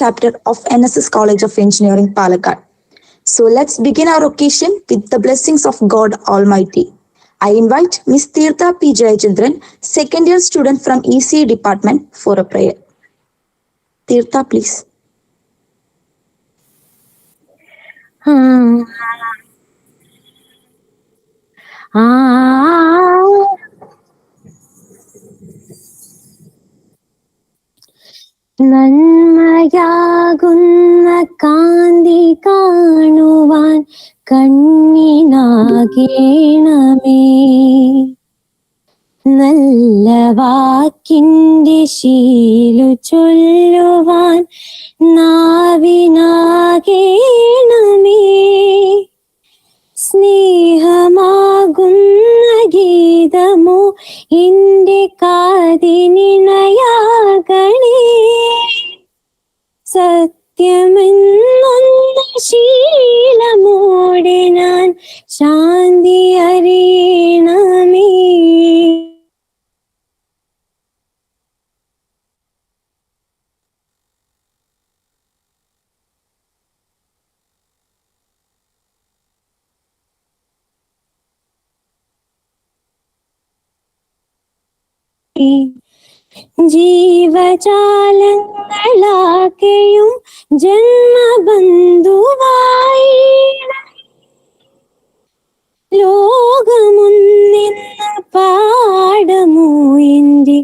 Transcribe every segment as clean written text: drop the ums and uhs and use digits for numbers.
chapter of NSS College of Engineering, Palakkad. So let's begin our occasion with the blessings of God Almighty. I invite Miss Tirtha P. Jayachandran, second year student from ECE department, for a prayer. Tirtha, please. നന്മയാകുന്ന കാന്തി കാണുവാൻ കണ്ണിനാകേണമേ. നല്ല വാക്കിന്റെ ശീലു ചൊല്ലുവാൻ നാവിനാകേണമേ. സ്നേഹമാകുന്ന ഗീതമോ എന്റെ കാതിനിണയാകണേ. സത്യമെന്നൊന്ന ശീലമോടെ ഞാൻ ശാന്തി അറിയണമേ. ജീവജാലങ്ങളാകെയും ജന്മബന്ധുവായി ലോകമൊന്നെന്ന പാഠമോ എന്റെ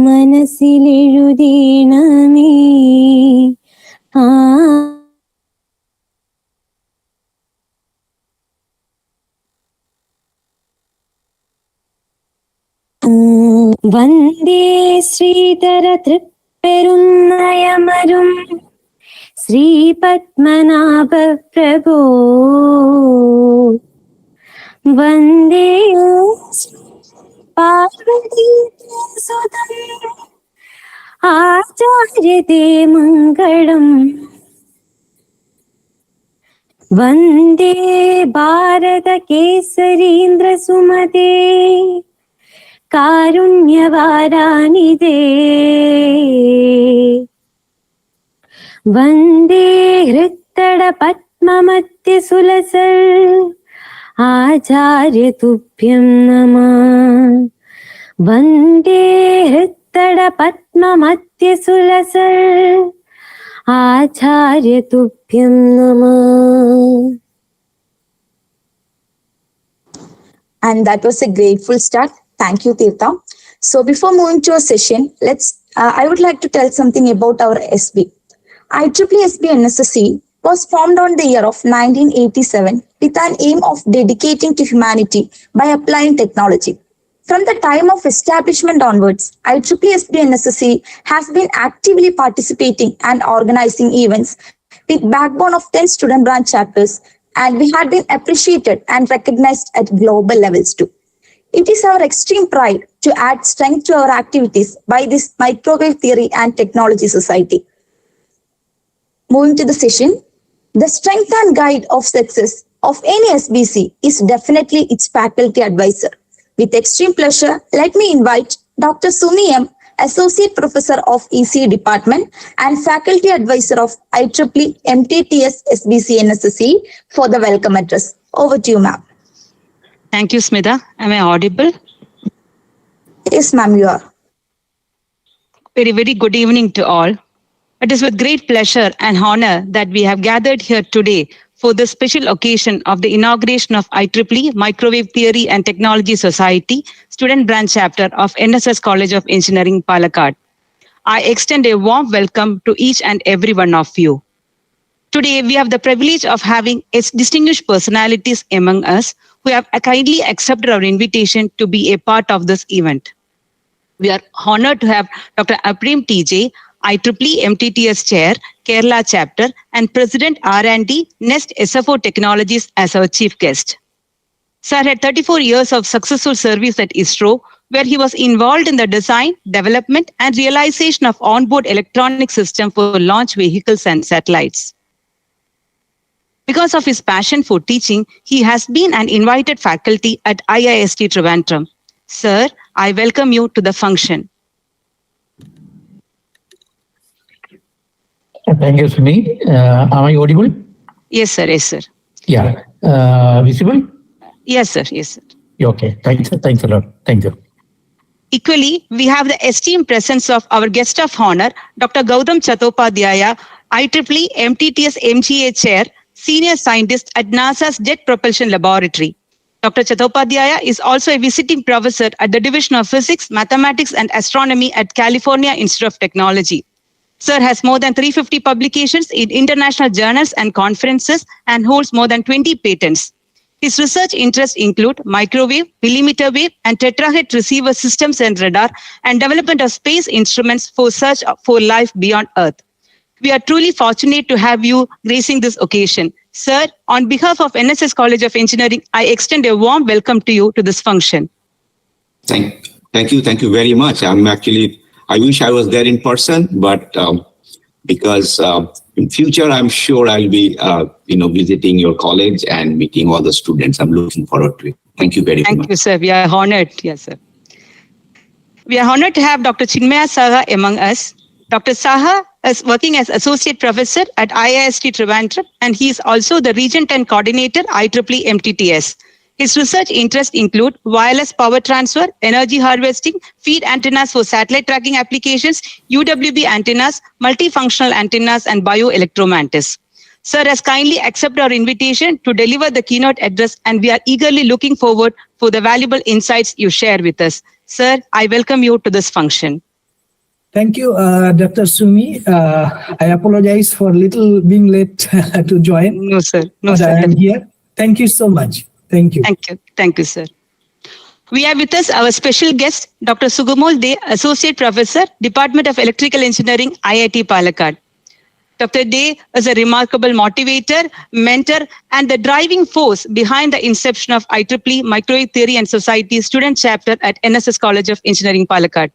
മനസ്സിലെഴുതണമേ. വന്ദേ ശ്രീധര തൃപ്പെരുന്നയമരും ശ്രീപത്മനാഭ പ്രഭോ. വന്ദേ പാർവതീസുതം ആചാര്യതേ മംഗളം. വന്ദേ ഭാരത കേസരീന്ദ്ര സുമതേ കാരുണ്യവാരാനിധേ. വന്ദേ ഹൃത്തട പത്മമധ്യ സുലസൽ ആചാര്യ തുഭ്യം നമഃ. വന്ദേ ഹൃത്തട പത്മമധ്യ സുലസൽ ആചാര്യ തുഭ്യം നമഃ. And that was a grateful start. Thank you, Tirtha. So before moving to a session, I would like to tell something about our SB. IEEE SB NSSC was formed on the year of 1987 with an aim of dedicating to humanity by applying technology. From the time of establishment onwards, IEEE SB NSSC has been actively participating and organizing events with backbone of 10 student branch chapters, and we had been appreciated and recognized at global levels too. It is our extreme pride to add strength to our activities by this Microwave Theory and Technology Society. Moving to the session, the strength and guide of success of any SBC is definitely its faculty advisor. With extreme pleasure, let me invite Dr. Sumi M., Associate Professor of ECE Department and Faculty Advisor of IEEE MTTS SBC NSSC for the welcome address. Over to you, ma'am. Thank you, Smita. Am I audible? Yes, ma'am, you are. Very, very good evening to all. It is with great pleasure and honor that we have gathered here today for the special occasion of the inauguration of IEEE Microwave Theory and Technology Society, Student Branch Chapter of NSS College of Engineering, Palakkad. I extend a warm welcome to each and every one of you. Today, we have the privilege of having distinguished personalities among us who have kindly accepted our invitation to be a part of this event. We are honored to have Dr. Abrim TJ, IEEE MTTS Chair, Kerala Chapter, and President R&D, Nssce SFO Technologies as our chief guest. Sir had 34 years of successful service at ISRO, where he was involved in the design, development, and realization of onboard electronic system for launch vehicles and satellites. Because of his passion for teaching, he has been an invited faculty at IIST Trivandrum. Sir, I welcome you to the function. Thank you, Sumi. Am I audible? Yes, sir. Yes, sir. Yeah. Visible? Yes, sir. Yes, sir. Okay. Thanks a lot. Thank you. Equally, we have the esteemed presence of our guest of honor, Dr. Gautam Chattopadhyaya, IEEE MTTS MGA Chair, Senior Scientist at NASA's Jet Propulsion Laboratory. Dr. Chattopadhyaya is also a visiting professor at the Division of Physics, Mathematics and Astronomy at California Institute of Technology. Sir has more than 350 publications in international journals and conferences and holds more than 20 patents. His research interests include microwave, millimeter wave, and tetrahed receiver systems and radar, and development of space instruments for search for life beyond Earth. We are truly fortunate to have you gracing this occasion. Sir, on behalf of NSS College of Engineering, I extend a warm welcome to you to this function. Thank you very much. I wish I was there in person, but because in future, I'm sure I'll be, visiting your college and meeting all the students. I'm looking forward to it. Thank you very much. Thank you, sir. We are honored. Yes, sir. We are honored to have Dr. Chinmaya Saha among us. Dr. Saha is working as Associate Professor at IIST Trivandrum, and he is also the Regent and Coordinator IEEE MTTS. His research interests include wireless power transfer, energy harvesting, feed antennas for satellite tracking applications, UWB antennas, multifunctional antennas, and bioelectromagnetics. Sir has kindly accepted our invitation to deliver the keynote address, and we are eagerly looking forward for the valuable insights you share with us. Sir, I welcome you to this function. Thank you, Dr. Sumi. I apologize for being late to join. No, sir. No, but sir. I am here. Thank you so much. Thank you. Thank you. Thank you, sir. We have with us our special guest, Dr. Sugumol De, Associate Professor, Department of Electrical Engineering, IIT Palakkad. Dr. De is a remarkable motivator, mentor, and the driving force behind the inception of IEEE Microwave Theory and Society Student Chapter at NSS College of Engineering, Palakkad.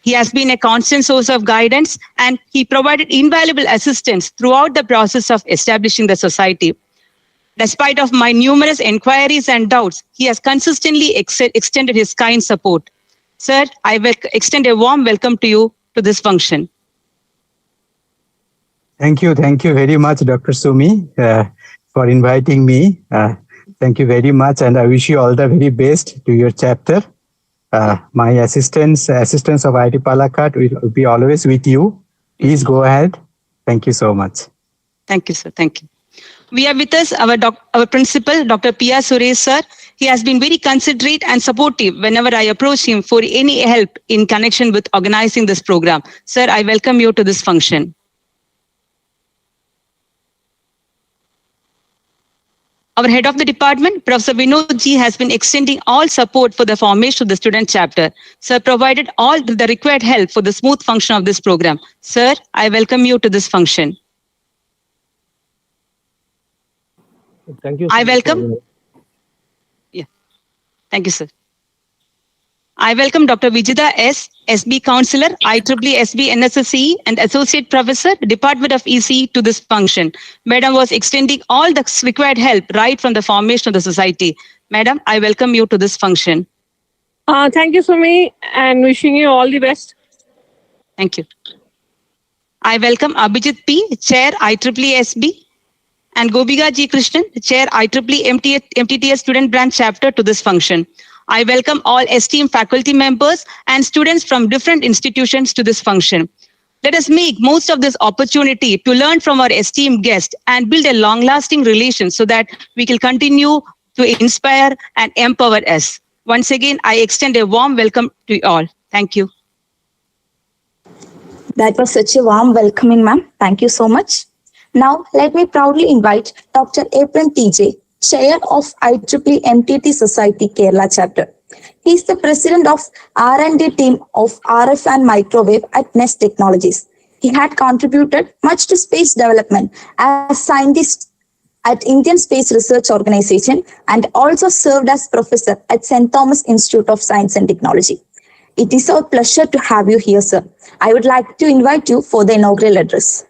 He has been a constant source of guidance, and he provided invaluable assistance throughout the process of establishing the society. Despite of my numerous inquiries and doubts, he has consistently extended his kind support. Sir, I will extend a warm welcome to you to this function. Thank you very much, Dr. Sumi, for inviting me. Thank you very much, and I wish you all the very best to your chapter. My assistants of IIT Palakkad will be always with you. Please go ahead. Thank you so much. Thank you, sir. Thank you. We have with us our principal, Dr. P.R. Suresh, sir. He has been very considerate and supportive whenever I approach him for any help in connection with organizing this program. Sir, I welcome you to this function. Our head of the department, Professor Vinod Ji, has been extending all support for the formation of the student chapter. Sir provided all the required help for the smooth function of this program. Sir, I welcome you to this function. Thank you. I welcome. Yeah. Thank you, sir. I welcome Dr. Vijita S., SB Counselor, IEEE SB NSSE, and Associate Professor, Department of EC, to this function. Madam was extending all the required help right from the formation of the society. Madam, I welcome you to this function. Thank you, Sumi, and wishing you all the best. Thank you. I welcome Abhijit P., Chair, IEEE SB, and Gobiga G. Krishnan, Chair, IEEE MTTS Student Branch Chapter, to this function. I welcome all esteemed faculty members and students from different institutions to this function. Let us make most of this opportunity to learn from our esteemed guest and build a long-lasting relation so that we can continue to inspire and empower us. Once again, I extend a warm welcome to you all. Thank you. That was such a warm welcoming, ma'am. Thank you so much. Now, let me proudly invite Dr. April TJ, Chair of IEEE MTT Society Kerala Chapter. He is the President of R&D team of RF and Microwave at Nssce Technologies. He had contributed much to space development as scientist at Indian Space Research Organization and also served as professor at St. Thomas Institute of Science and Technology. It is our pleasure to have you here, sir. I would like to invite you for the inaugural address.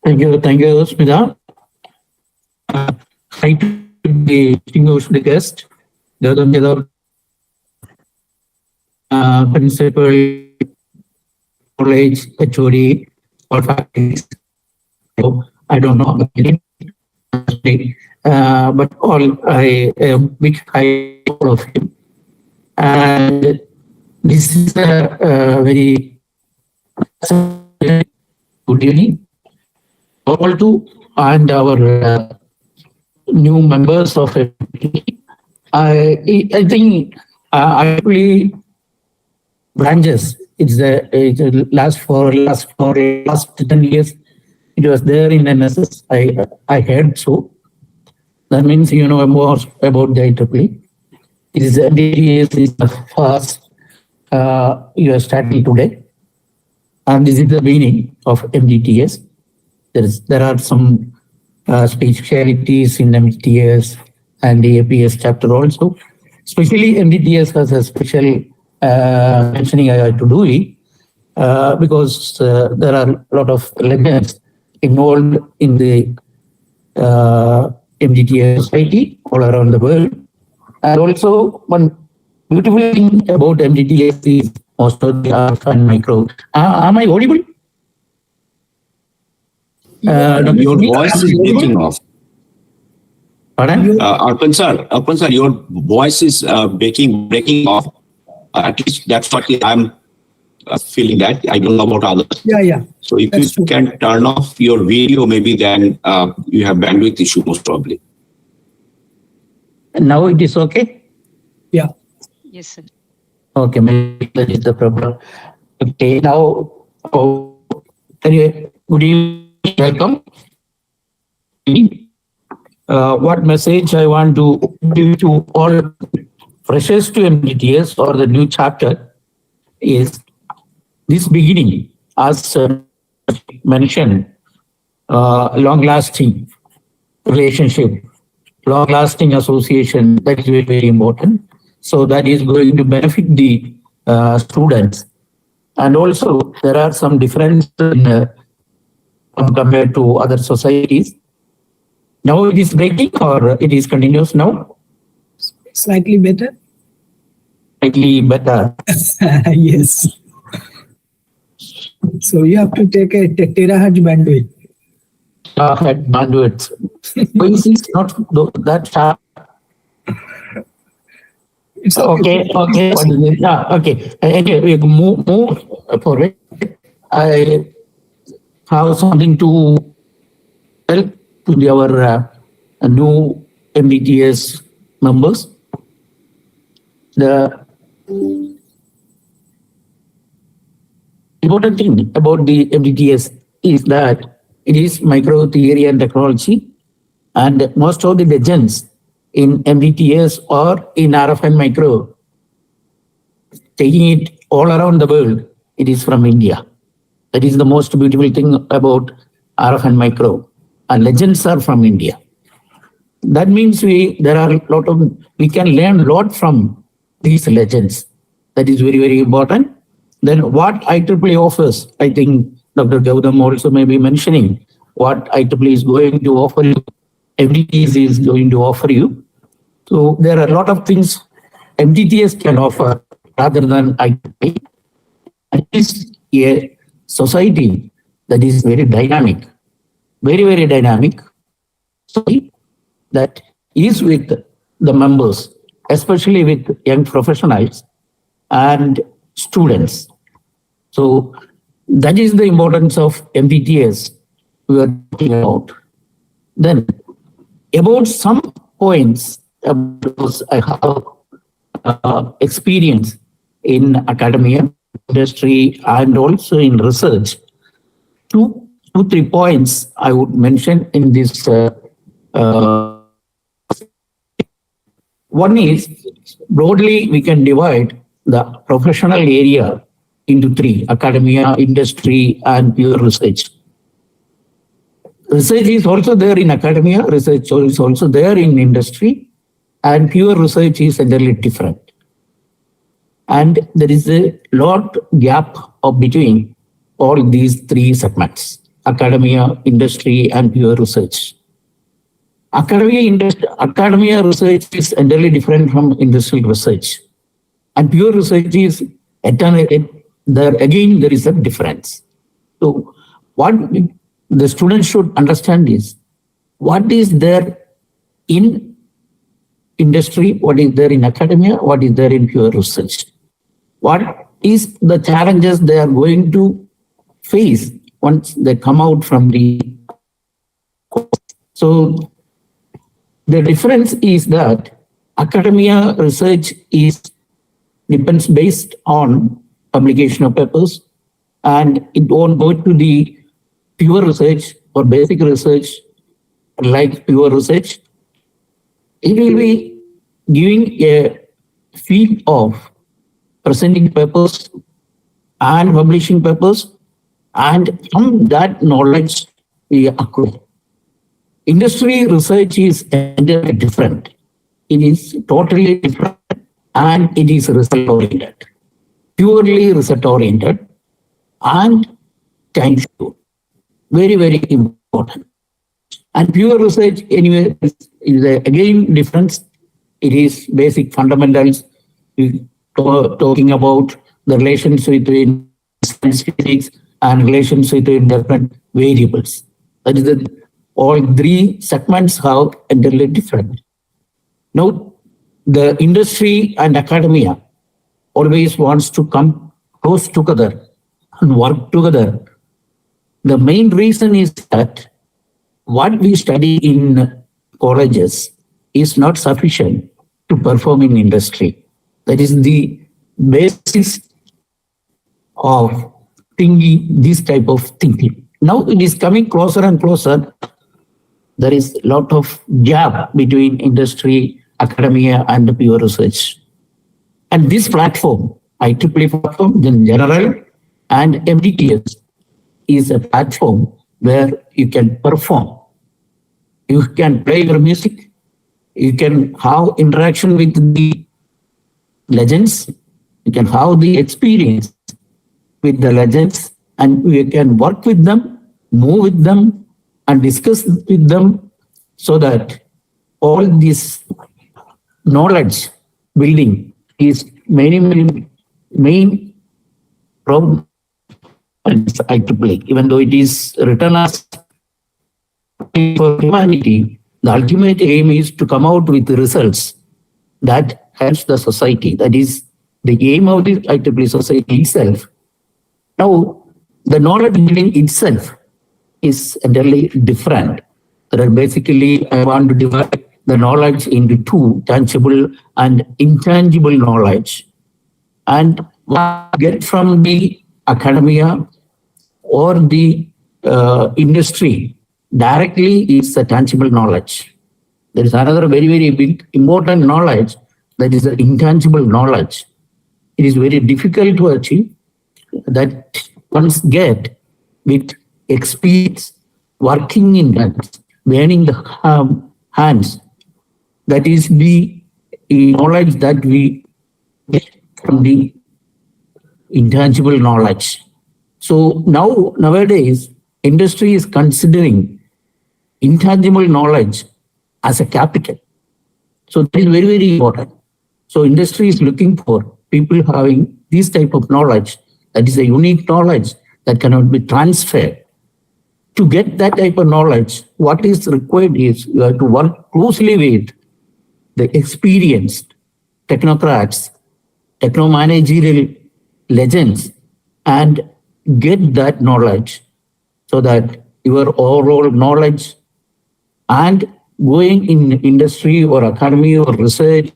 Thank you, Smita. Hi to the distinguished guest, the principal, college, HOD, or faculties. So I don't know, but all I big high all of him. And this is a very good evening all to and our new members of FPT. I think actually branches. It's the last 10 years. It was there in NSS. I heard so. That means you know more about the IEEE. It is the first you are starting today, and this is the meaning of MDTS. There are some specialities in MDTS and the APS chapter also. Especially MDTS has a special mentioning I have to do it because there are a lot of legends involved in the MDTS society all around the world. And also one beautiful thing about MDTS is most of the alpha and micro. Am I audible? Your voice is breaking off. Pardon? Arpan sir, your voice is breaking off. At least that's what I'm feeling that. I don't know about others. Yeah. So if you can turn off your video, maybe then you have bandwidth issue most probably. Now it is okay? Yeah. Yes, sir. Okay, maybe that is the problem. Okay, now, anyway, good evening, welcome. What message I want to give to all freshers to MDTS or the new chapter is this beginning, as mentioned, long-lasting relationship, long-lasting association, that is very, very important. So that is going to benefit the students. And also there are some differences compared to other societies. Now it is breaking or it is continuous now? Slightly better. Slightly better. Yes. So you have to take a terahertz bandwidth. Bandwidth. Voice is not that sharp. It's Okay. Okay. Anyway, we move forward. I have something to tell to our new MDTS members. The important thing about the MDTS is that it is micro theory and technology, and most of the legends in MDTS or in RF and micro, taking it all around the world, it is from India. That is the most beautiful thing about RF and micro. And legends are from India. That means we can learn a lot from these legends. That is very, very important. Then what IEEE offers, I think Dr. Gautam also may be mentioning what IEEE is going to offer you, MDTS is going to offer you. So there are a lot of things MDTS can offer rather than IEEE. It is a society that is very dynamic, very, very dynamic. So that is with the members, especially with young professionals and students. So that is the importance of MDTS we are talking about. Then about some points because I have experience in academia, industry, and also in research. Two, 3 points I would mention in this. One is broadly we can divide the professional area into 3: academia, industry, and pure research. Research is also there in academia, research is also there in industry, and pure research is entirely different. And there is a lot gap between all these 3 segments: academia, industry, and pure research. Academia research is entirely different from industrial research. And pure research is There again, there is a difference. So what the students should understand is what is there in industry, what is there in academia, what is there in pure research. What is the challenges they are going to face once they come out from the course. So the difference is that academia research depends based on publication of papers, and it won't go to the pure research or basic research like pure research. It will be giving a field of presenting papers and publishing papers, and from that knowledge we acquire. Industry research is entirely different. It is totally different, and it is result oriented, purely result oriented, and time schedule. Very, very important. And pure research anyway is again difference. It is basic fundamentals. Talking about the relations between science, physics, and relations between different variables. That is all three segments have entirely different. Now, the industry and academia always wants to come close together and work together. The main reason is that what we study in colleges is not sufficient to perform in industry. That is the basis of thinking, this type of thinking. Now it is coming closer and closer. There is a lot of gap between industry, academia, and the pure research. And this platform, IEEE platform in general, and MDTS is a platform where you can perform. You can play your music. You can have interaction with the legends. You can have the experience with the legends, and you can work with them, move with them, and discuss with them, so that all this knowledge building is main problem. IEEE, even though it is written as for humanity, the ultimate aim is to come out with results that helps the society. That is the aim of the IEEE society itself. Now, the knowledge building itself is entirely different. There are basically, I want to divide the knowledge into two, tangible and intangible knowledge. And what I get from the academia or the industry directly is the tangible knowledge. There is another very, very big important knowledge, that is the intangible knowledge. It is very difficult to achieve, that one's get with experience, working in hands, wearing the hands. That is the knowledge that we get from the intangible knowledge. So nowadays, industry is considering intangible knowledge as a capital. So that is very, very important. So industry is looking for people having this type of knowledge. That is a unique knowledge that cannot be transferred. To get that type of knowledge, what is required is you have to work closely with the experienced technocrats, techno-managerial legends, and get that knowledge, so that your overall knowledge and going in industry or academy or research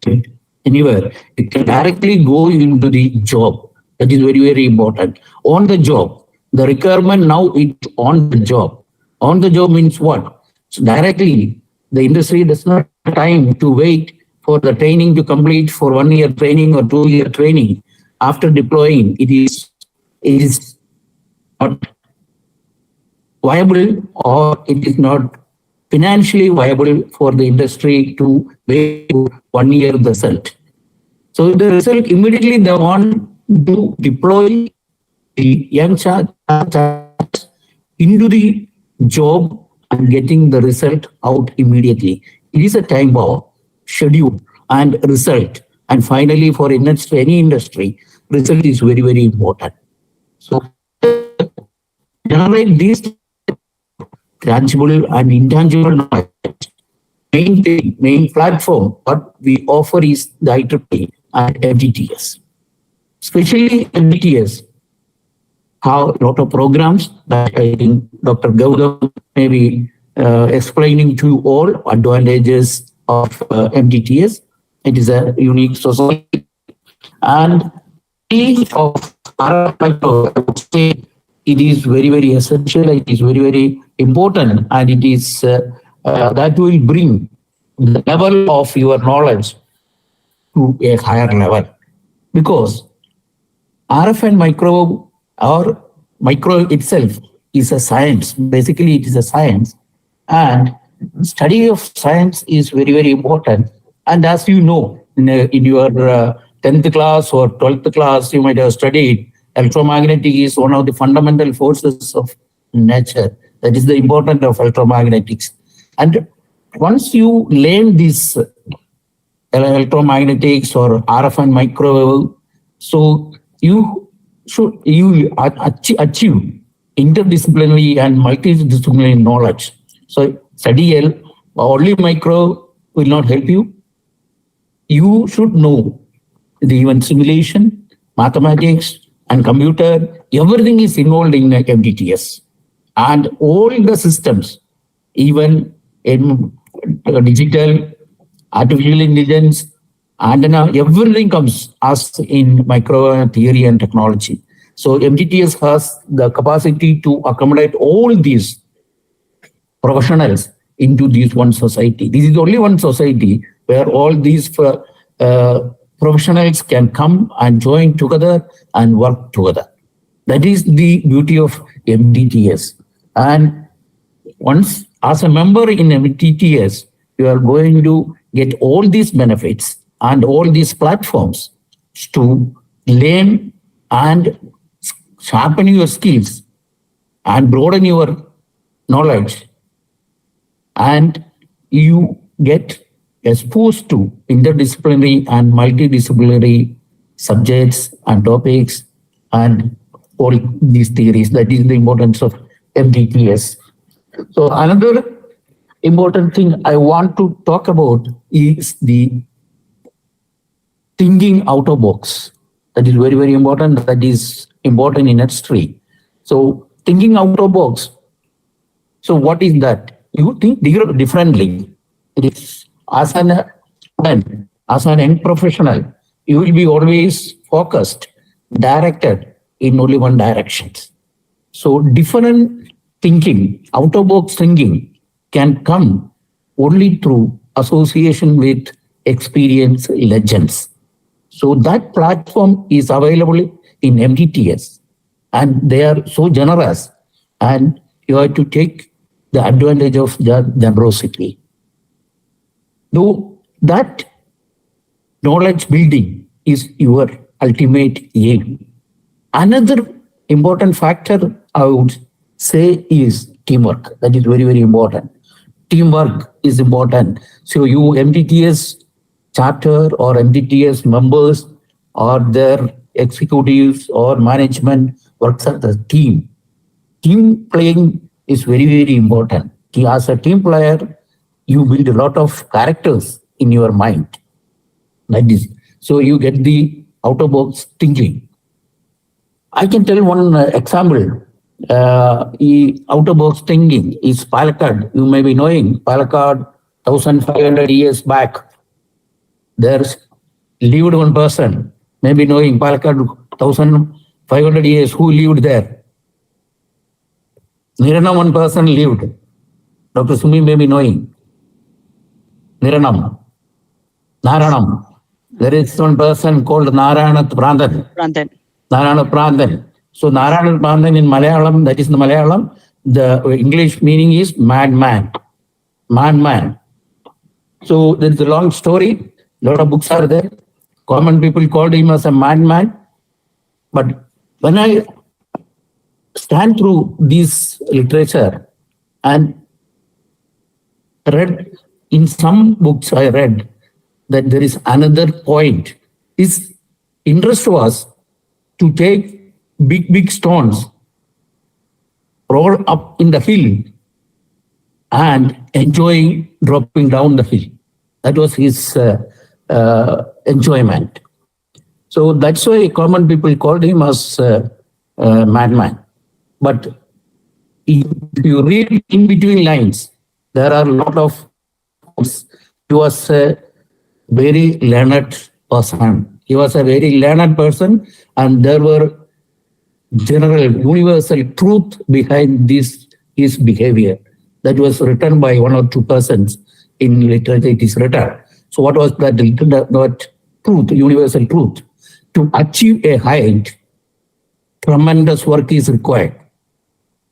anywhere, it can directly go into the job. That is very, very important. On the job, the requirement now is on the job. On the job means what? So directly, the industry does not have time to wait for the training to complete for 1 year training or 2 year training. After deploying, it is not viable, or it is not financially viable for the industry to wait 1 year result. So the result immediately they want to deploy the young child into the job and getting the result out immediately. It is a time bomb, schedule and result And finally, for any industry, result is very, very important. So generate these tangible and intangible knowledge. Main platform, what we offer is the IEEE and MTTS. Especially MTTS have a lot of programs that I think Dr. Gautam may be explaining to you all advantages of MTTS. It is a unique society. And each of RFI, I would say it is very, very essential. It is very, very important. And it is that will bring the level of your knowledge to a higher level. Because RF and micro or micro itself is a science. Basically, it is a science. And study of science is very, very important. And as you know, in your 10th class or 12th class, you might have studied electromagnetic is one of the fundamental forces of nature. That is the importance of electromagnetics. And once you learn this electromagnetics or RF and microwave, so you should achieve interdisciplinary and multidisciplinary knowledge. So study only micro will not help you. You should know the even simulation, mathematics, and computer. Everything is involved in MTTS, and all the systems, even in digital, artificial intelligence, antenna, everything comes as in micro theory and technology. So MTTS has the capacity to accommodate all these professionals into this one society. This is only one society where all these professionals can come and join together and work together. That is the beauty of MTTS. And once as a member in MTTS, you are going to get all these benefits and all these platforms to learn and sharpen your skills and broaden your knowledge. And you get exposed to interdisciplinary and multidisciplinary subjects and topics and all these theories. That is the importance of MTTS. So another important thing I want to talk about is the thinking out of box. That is very, very important. That is important in industry. So thinking out of box. So what is that? You think differently. It is as an student, as an young professional, you will be always focused, directed in only one direction. So different thinking, out of box thinking can come only through association with experienced legends. So that platform is available in MTTS and they are so generous and you have to take the advantage of their generosity. Though that knowledge building is your ultimate aim. Another important factor I would say is teamwork. That is very, very important. Teamwork is important. So you MTTS chapter or MTTS members or their executives or management works as a team. Team playing is very, very important. As a team player, you build a lot of characters in your mind. Like this. So you get the out-of-box thinking. I can tell one example. Out-of-box thinking is Palakkad. You may be knowing Palakkad 1,500 years back. There's lived one person, maybe knowing Palakkad 1,500 years, who lived there? Niranam, one person lived. Dr. Sumi may be knowing. Niranam. Naranam. There is one person called Narayana Prandan. Narayana Prandan. So Narayana Prandan in Malayalam, that is the Malayalam, the English meaning is madman. Madman. So there is a long story. A lot of books are there. Common people called him as a madman. But when I stand through this literature and read, in some books I read that there is another point his interest was to take big stones, roll up in the hill, and enjoy dropping down the hill. That was his enjoyment. So that's why common people called him as madman. But if you read in between lines, there are a lot of. He was a very learned person. He was a very learned person, and there were general, universal truth behind this his behavior. That was written by one or two persons in literature. It is written. So what was that truth, universal truth? To achieve a height, tremendous work is required.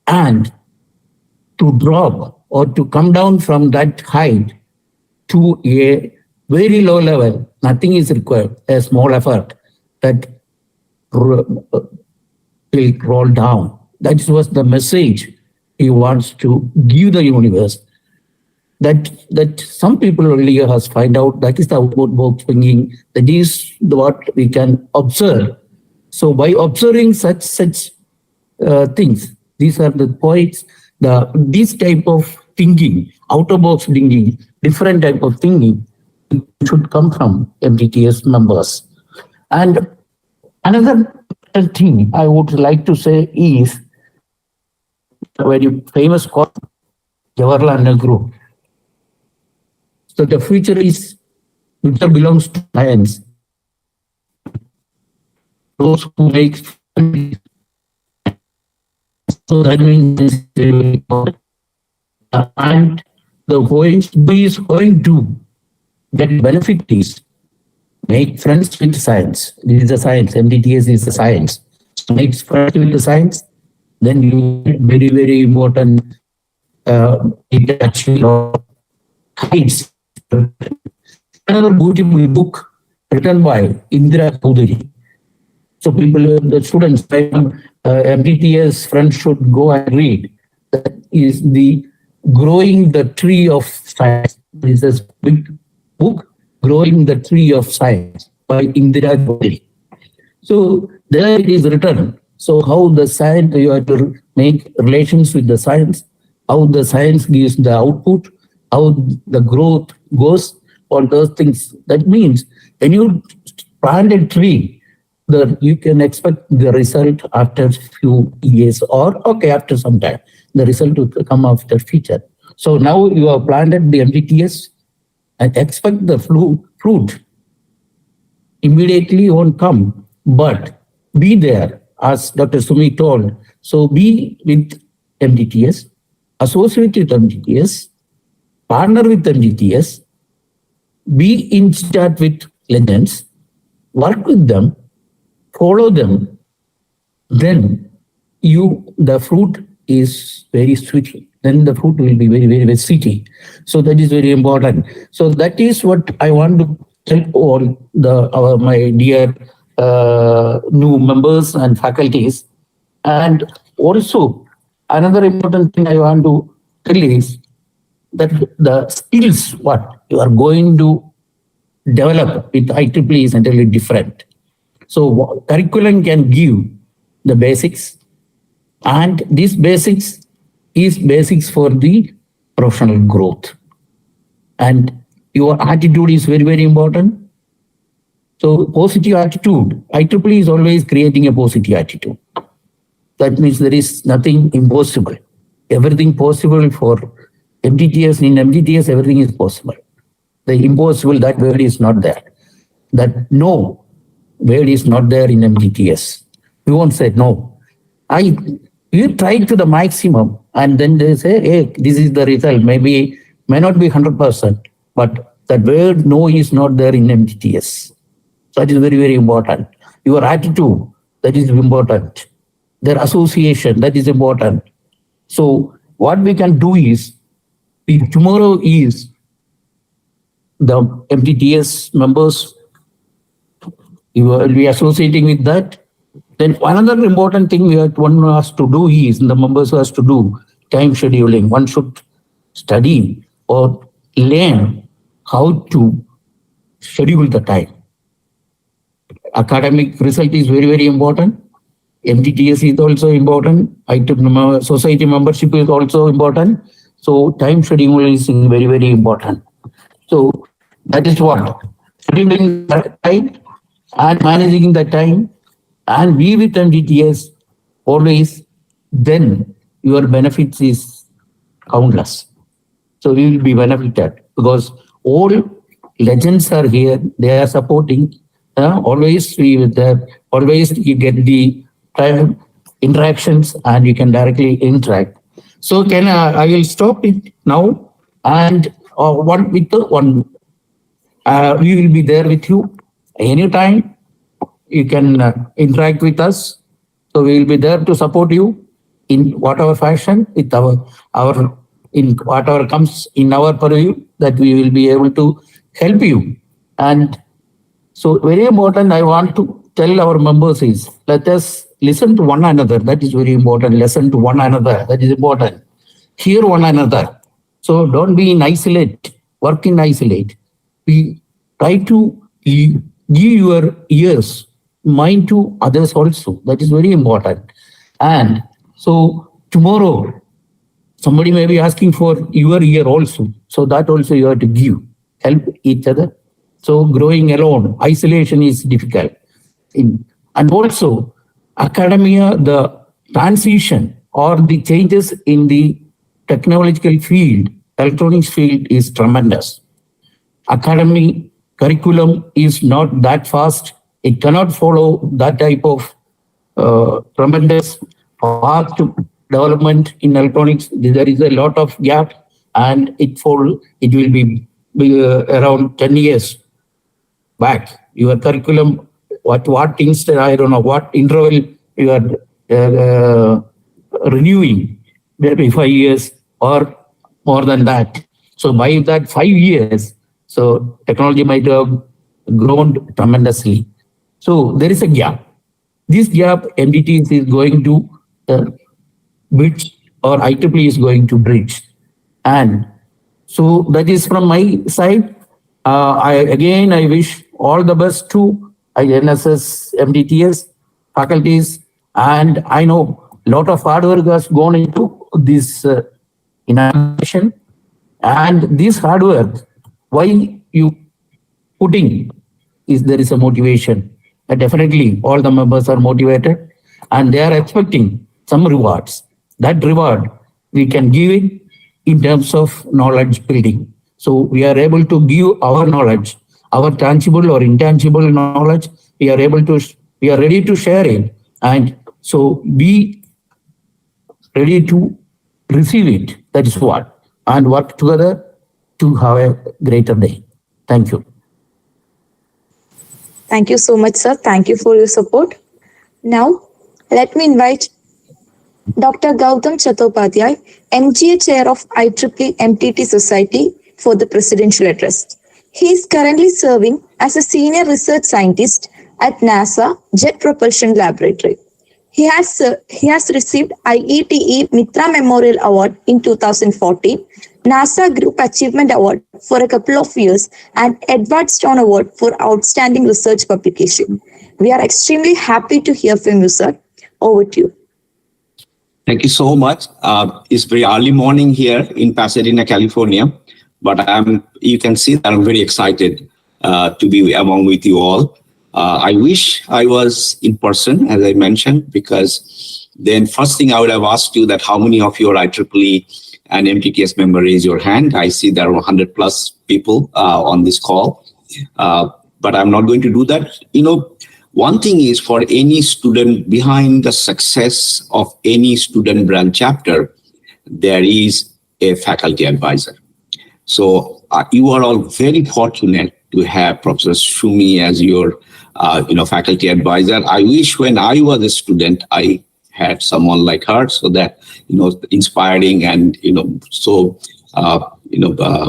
And to drop or to come down from that height to a very low level, nothing is required. A small effort that will roll down. That was the message he wants to give the universe. That some people only has find out that is the outward thinking. That is what we can observe. So by observing such things, these are the points. This type of thinking, outer box thinking, different type of thinking, should come from MTTS members. And another thing I would like to say is a very famous quote, Jawaharlal Nehru. So the future belongs to science. Those who make so that means and the who is going to get benefit is make friends with science. This is the science. MTTS is the science. So make friends with the science, then you get very important heights. Another beautiful book written by Indira Chaudhary. So people, the students, MTTS friends should go and read. That is the Growing the Tree of Science. This is a big book, Growing the Tree of Science by Indira Chaudhary. So there it is written. So how the science, you have to make relations with the science, how the science gives the output, how the growth goes, all those things. That means when you plant a tree, you can expect the result after few years or after some time. The result will come after future. So now you have planted the MTTS and expect the fruit. Immediately won't come, but be there, as Dr. Sumi told. So be with MTTS, associate with MTTS, partner with MTTS, be in chat with legends, work with them, follow them, then the fruit is very sweet. Then the fruit will be very sweet. So that is very important. So that is what I want to tell all my dear new members and faculties. And also another important thing I want to tell is that the skills what you are going to develop with IEEE is entirely different. So curriculum can give the basics, and these basics is basics for the professional growth. And your attitude is very important. So positive attitude, IEEE is always creating a positive attitude. That means there is nothing impossible. Everything possible for MTTS. In MTTS, everything is possible. The impossible, that word is not there. That no word is not there in MTTS. We won't say no. You try to the maximum, and then they say, hey, this is the result. May not be 100%, but that word no is not there in MTTS. So that is very important. Your attitude, that is important. Their association, that is important. So what we can do is, if tomorrow is the MTTS members, you will be associating with that. Then another important thing one has to do is, the members has to do time scheduling. One should study or learn how to schedule the time. academic result is very, very important. MTTS is also important. Society membership is also important. So time schedule is very, very important. So that is what scheduling the time and managing the time and be with MTTS always. Then your benefits is countless. So we will be benefited because all legends are here. They are supporting. Always be with them. Always you get the time interactions and you can directly interact. So I will stop it now and one with the one. We will be there with you anytime. You can interact with us. So we will be there to support you in whatever fashion with our in whatever comes in our purview, that we will be able to help you. And so very important, I want to tell our members is let us listen to one another. That is very important. Listen to one another. That is important. Hear one another. So don't be in isolate. Work in isolate. We try to give your ears, mind to others also. That is very important. And so tomorrow, somebody may be asking for your ear also. So that also you have to give. Help each other. So growing alone, isolation is difficult. And also academia, the transition or the changes in the technological field, electronics field is tremendous. Academic curriculum is not that fast. It cannot follow that type of tremendous fast development in electronics. There is a lot of gap, and it will be around 10 years back. Your curriculum, what instead, I don't know what interval you are renewing, maybe 5 years or more than that. So by that 5 years, so technology might have grown tremendously. So there is a gap. This gap MDT is going to bridge, or IEEE is going to bridge. And so that is from my side. I wish all the best to NSS, MDTS, faculties, and I know a lot of hard work has gone into this inauguration. And this hard work, why you putting is there is a motivation. Definitely all the members are motivated and they are expecting some rewards. That reward we can give it in terms of knowledge building. So we are able to give our knowledge, our tangible or intangible knowledge. We are ready to share it, and so be ready to receive it. That is what, and work together to have a greater day. Thank you. Thank you so much, sir. Thank you for your support. Now, let me invite Dr. Gautam Chattopadhyay, MGA Chair of IEEE MTT Society, for the presidential address. He is currently serving as a senior research scientist at NASA Jet Propulsion Laboratory. He has received IEEE Mitra Memorial Award in 2014, NASA Group Achievement Award for a couple of years, and Edward Stone Award for Outstanding Research Publication. We are extremely happy to hear from you, sir. Over to you. Thank you so much. It's very early morning here in Pasadena, California, but you can see that I'm very excited to be among with you all. I wish I was in person, as I mentioned, because then first thing I would have asked you that how many of you are IEEE and MTTS member, raise your hand. I see there are 100 plus people on this call, but I'm not going to do that. You know, one thing is, for any student, behind the success of any student branch chapter, there is a faculty advisor. So you are all very fortunate to have Professor Shumi as your faculty advisor. I wish when I was a student, I had someone like her, so that, inspiring and,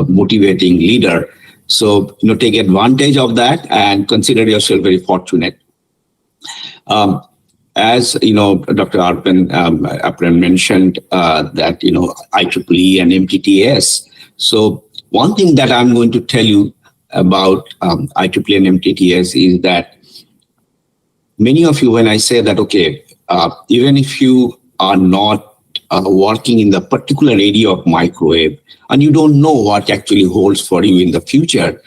motivating leader. So, take advantage of that and consider yourself very fortunate. As Dr. Apren mentioned that IEEE and MTTS. So one thing that I'm going to tell you about IEEE and MTTS is that many of you, when I say that, okay, even if you are not working in the particular area of microwave and you don't know what actually holds for you in the future,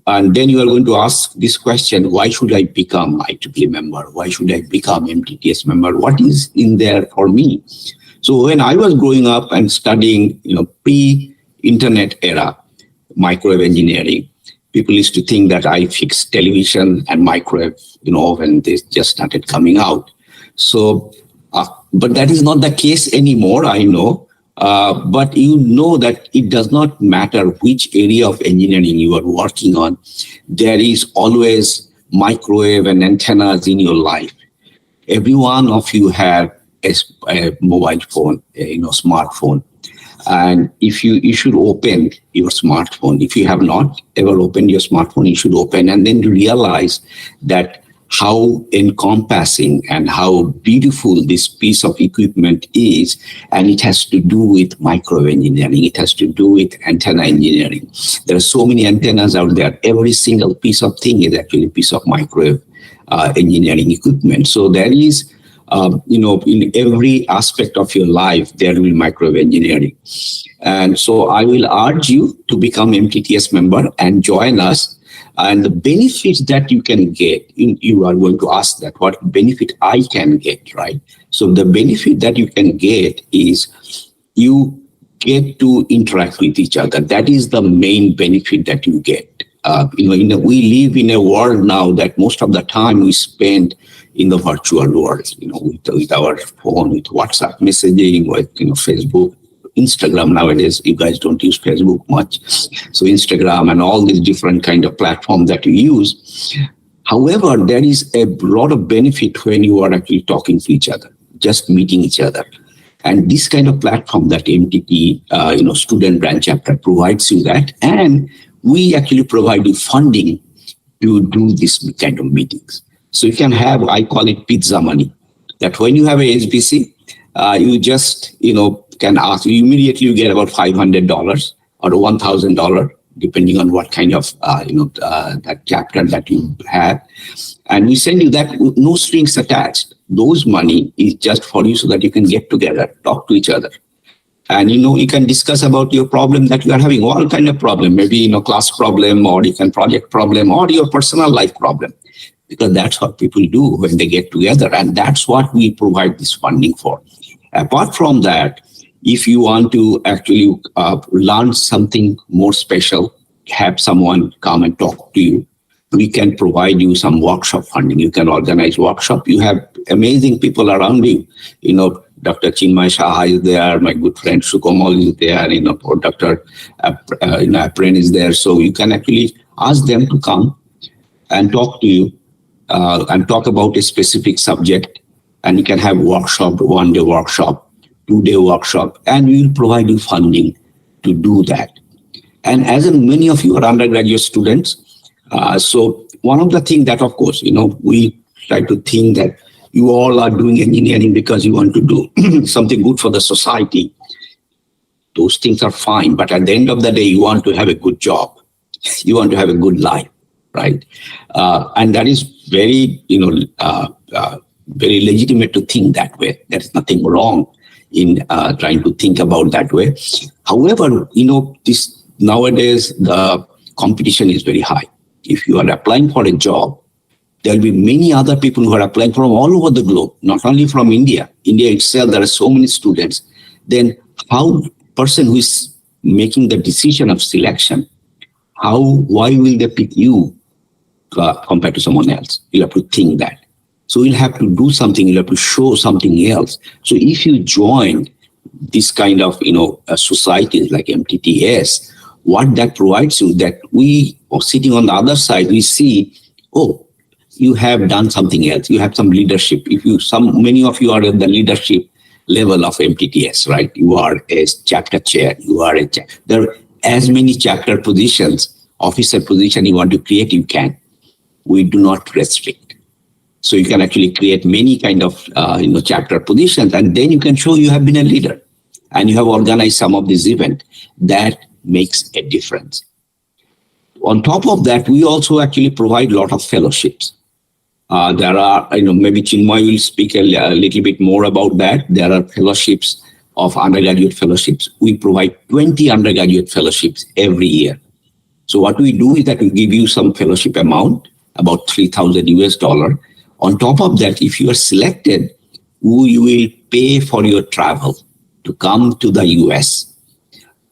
and then you are going to ask this question, why should I become IEEE member? Why should I become MTTS member? What is in there for me? So when I was growing up and studying, pre-internet era microwave engineering, people used to think that I fixed television and microwave, when they just started coming out. So, but that is not the case anymore, I know. But you know that it does not matter which area of engineering you are working on. There is always microwave and antennas in your life. Every one of you have a mobile phone, smartphone. And if you should open your smartphone. If you have not ever opened your smartphone, you should open and then realize that how encompassing and how beautiful this piece of equipment is. And it has to do with microwave engineering. It has to do with antenna engineering. There are so many antennas out there. Every single piece of thing is actually a piece of microwave engineering equipment. So there is, in every aspect of your life, there will be microwave engineering. And so I will urge you to become MTTS member and join us. And the benefits that you can get, you are going to ask that, what benefit I can get, right? So the benefit that you can get is you get to interact with each other. That is the main benefit that you get. We live in a world now that most of the time we spend in the virtual world, with our phone, with WhatsApp messaging, with Facebook, Instagram nowadays. You guys don't use Facebook much. So Instagram and all these different kind of platforms that you use. However, there is a lot of benefit when you are actually talking to each other, just meeting each other. And this kind of platform that MTT, student branch chapter provides you that. And we actually provide you funding to do this kind of meetings. So you can have, I call it pizza money, that when you have a HBC, you just, can ask, immediately you get about $500 or $1,000, depending on what kind of, that chapter that you have. And we send you that with no strings attached. Those money is just for you so that you can get together, talk to each other. And, you can discuss about your problem that you are having, all kind of problem, maybe, class problem, or you can project problem, or your personal life problem. Because that's what people do when they get together. And that's what we provide this funding for. Apart from that, if you want to actually learn something more special, have someone come and talk to you, we can provide you some workshop funding. You can organize workshop. You have amazing people around you. Dr. Chinmay Saha is there. My good friend Sukomal is there. Or Dr. Apren is there. So you can actually ask them to come and talk to you and talk about a specific subject. And you can have workshop, 1-day workshop, 2-day workshop, and we will provide you funding to do that. And as many of you are undergraduate students, so one of the things that, of course, we try to think that you all are doing engineering because you want to do something good for the society. Those things are fine, but at the end of the day, you want to have a good job. You want to have a good life, right? And that is very, very legitimate to think that way. There's nothing wrong in trying to think about that way. However, this nowadays the competition is very high. If you are applying for a job, there will be many other people who are applying from all over the globe, not only from India. India itself, there are so many students. Then how person who is making the decision of selection, why will they pick you compared to someone else? You have to think that. So you'll have to do something, you'll have to show something else. So if you join this kind of, societies like MTTS, what that provides you, that we are sitting on the other side, we see, oh, you have done something else. You have some leadership. Many of you are at the leadership level of MTTS, right? You are a chapter chair. There are as many chapter positions, officer position you want to create, you can. We do not restrict. So you can actually create many kind of, chapter positions, and then you can show you have been a leader and you have organized some of these events. That makes a difference. On top of that, we also actually provide a lot of fellowships. There are, maybe Chinmay will speak a little bit more about that. There are fellowships of undergraduate fellowships. We provide 20 undergraduate fellowships every year. So what we do is that we give you some fellowship amount, about $3,000. On top of that, if you are selected, we will pay for your travel to come to the US.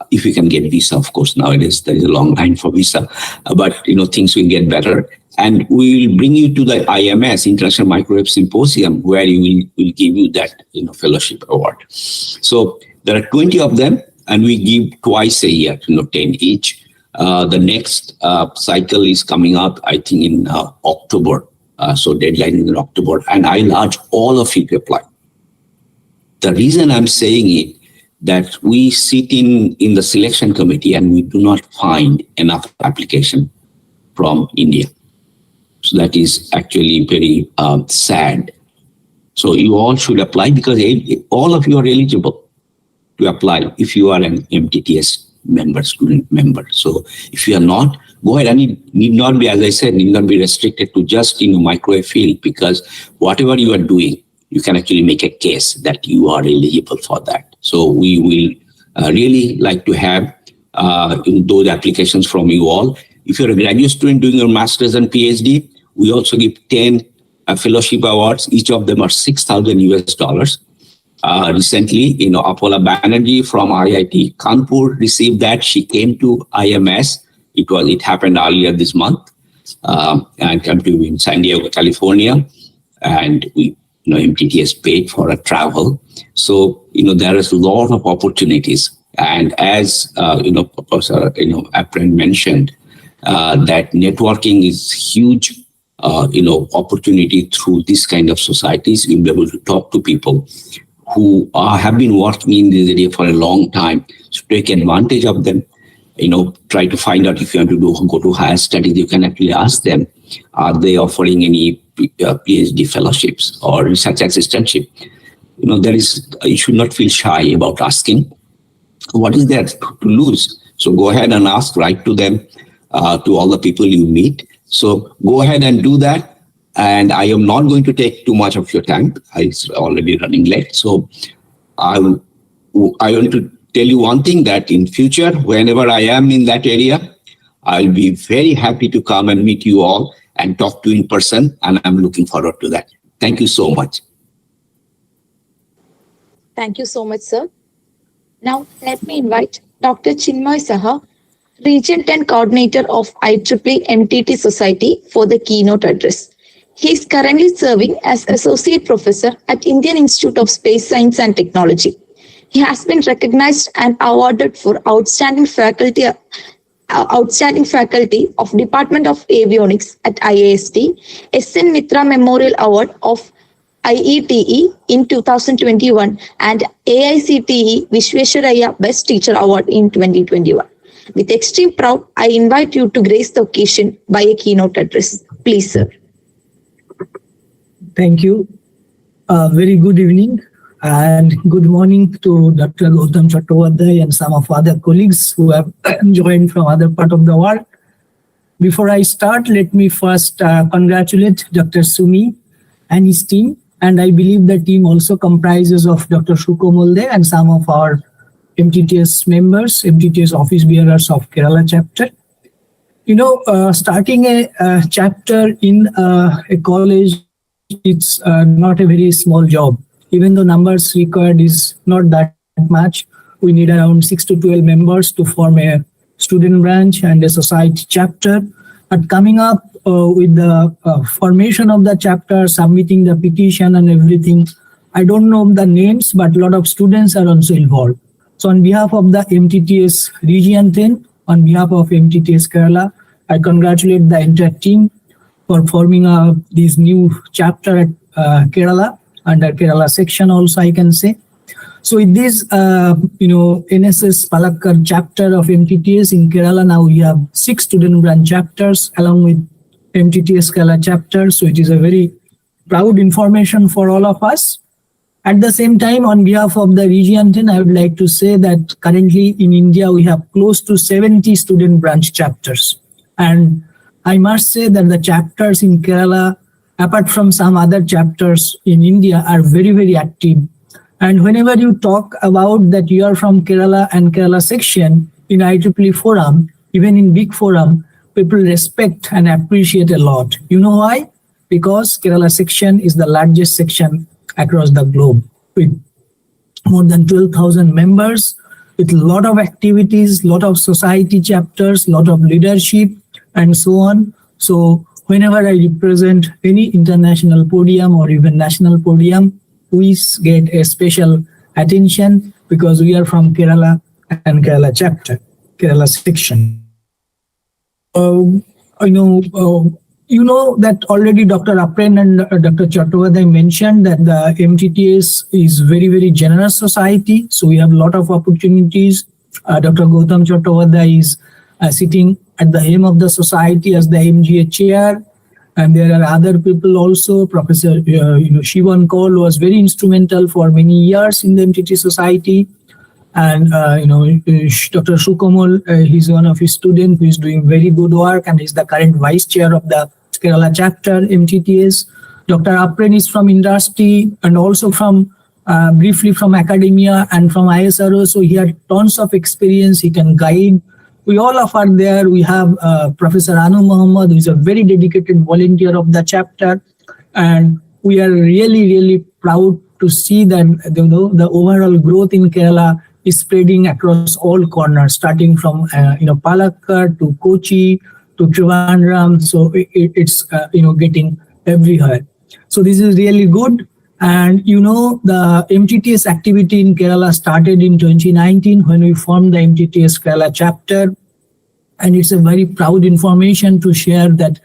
If you can get visa, of course, nowadays there is a long line for visa, but things will get better. And we will bring you to the IMS, International Microwave Symposium, where we will give you that fellowship award. So there are 20 of them, and we give twice a year, 10 each. The next cycle is coming up, I think, in October. So deadline is in October, and I urge all of you to apply. The reason I'm saying it, that we sit in the selection committee and we do not find enough application from India. So that is actually very sad. So you all should apply, because all of you are eligible to apply if you are an MTTS member, student member. So if you are not, go ahead, and it need not be, as I said, need not be restricted to just microwave field, because whatever you are doing, you can actually make a case that you are eligible for that. So we will really like to have those applications from you all. If you're a graduate student doing your master's and PhD, we also give 10 fellowship awards. Each of them are $6,000. Recently, Apola Banerjee from IIT Kanpur received that. She came to IMS. It happened earlier this month, and came to in San Diego, California, and we MTTS paid for a travel. So there is a lot of opportunities, and as Professor Apren mentioned, that networking is huge. Opportunity through this kind of societies. You'll be able to talk to people who have been working in this area for a long time. So take advantage of them. Try to find out if you want to go to higher studies. You can actually ask them, are they offering any PhD fellowships or research assistantship? You should not feel shy about asking. What is there to lose? So go ahead and ask, write to them, to all the people you meet. So go ahead and do that. And I am not going to take too much of your time. It's already running late. So I want to tell you one thing, that in future, whenever I am in that area, I'll be very happy to come and meet you all and talk to you in person. And I'm looking forward to that. Thank you so much. Thank you so much, sir. Now, let me invite Dr. Chinmay Saha, Region 10 Coordinator of IEEE MTT Society, for the keynote address. He is currently serving as Associate Professor at Indian Institute of Space Science and Technology. He has been recognized and awarded for outstanding faculty of Department of Avionics at IAST, SN Mitra Memorial Award of IETE in 2021, and AICTE Vishweswaraya Best Teacher Award in 2021. With extreme pride, I invite you to grace the occasion by a keynote address. Please, sir. Thank you. Very good evening and good morning to Dr. Gautam Chattopadhyay and some of other colleagues who have joined from other part of the world. Before I start, let me first congratulate Dr. Sumi and his team. And I believe the team also comprises of Dr. Shuko Molde and some of our MTTS members, MTTS office bearers of Kerala chapter. Starting a chapter in a college, it's not a very small job. Even though numbers required is not that much, we need around 6 to 12 members to form a student branch and a society chapter. But coming up with the formation of the chapter, submitting the petition and everything, I don't know the names, but a lot of students are also involved. So on behalf of the MTTS Region 10, on behalf of MTTS Kerala, I congratulate the entire team for forming this new chapter at Kerala, under Kerala section also, I can say. So with this, NSS Palakkad chapter of MTTS in Kerala, now we have 6 student branch chapters along with MTTS Kerala chapter. So it is a very proud information for all of us. At the same time, on behalf of the Region 10, I would like to say that currently in India, we have close to 70 student branch chapters. And I must say that the chapters in Kerala apart from some other chapters in India, are very, very active. And whenever you talk about that you are from Kerala and Kerala section in IEEE forum, even in big forum, people respect and appreciate a lot. You know why? Because Kerala section is the largest section across the globe with more than 12,000 members, with a lot of activities, lot of society chapters, lot of leadership, and so on. So whenever I represent any international podium or even national podium, we get a special attention because we are from Kerala and Kerala chapter, Kerala section. I know you know that already Dr. Apren and Dr. Chattopadhyay mentioned that the MTTS is very, very generous society. So we have a lot of opportunities. Dr. Gautam Chattopadhyay is sitting at the helm of the society as the MGA chair. And there are other people also. Professor Shivan Kaul was very instrumental for many years in the MTT society. And Dr. Sukomal, he's one of his students who is doing very good work, and he's the current vice chair of the Kerala chapter MTTS. Dr. Apren is from industry and also from briefly from academia and from ISRO, so he had tons of experience. He can guide. We all are there. We have Professor Anu Muhammad, who is a very dedicated volunteer of the chapter, and we are really, really proud to see that the overall growth in Kerala is spreading across all corners, starting from Palakkad to Kochi to Trivandrum. So it's getting everywhere. So this is really good. And the MTTS activity in Kerala started in 2019 when we formed the MTTS Kerala chapter. And it's a very proud information to share that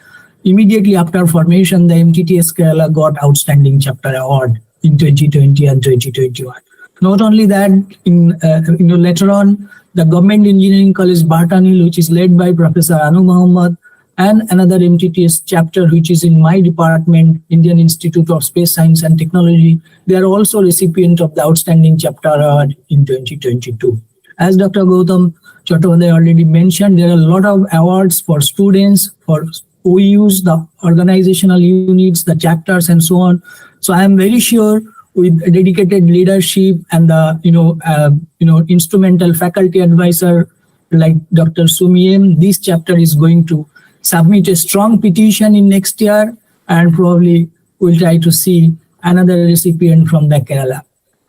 immediately after formation, the MTTS Kerala got Outstanding Chapter Award in 2020 and 2021. Not only that, later on, the Government Engineering College Bartanil, which is led by Professor Anu Muhammad, and another MTTS chapter, which is in my department, Indian Institute of Space Science and Technology, they are also recipient of the Outstanding Chapter Award in 2022. As Dr. Gautam Chattopadhyay already mentioned, there are a lot of awards for students, for OUs, the organizational units, the chapters, and so on. So I am very sure with dedicated leadership and the instrumental faculty advisor like Dr. Sumi M, this chapter is going to submit a strong petition in next year, and probably we'll try to see another recipient from the Kerala.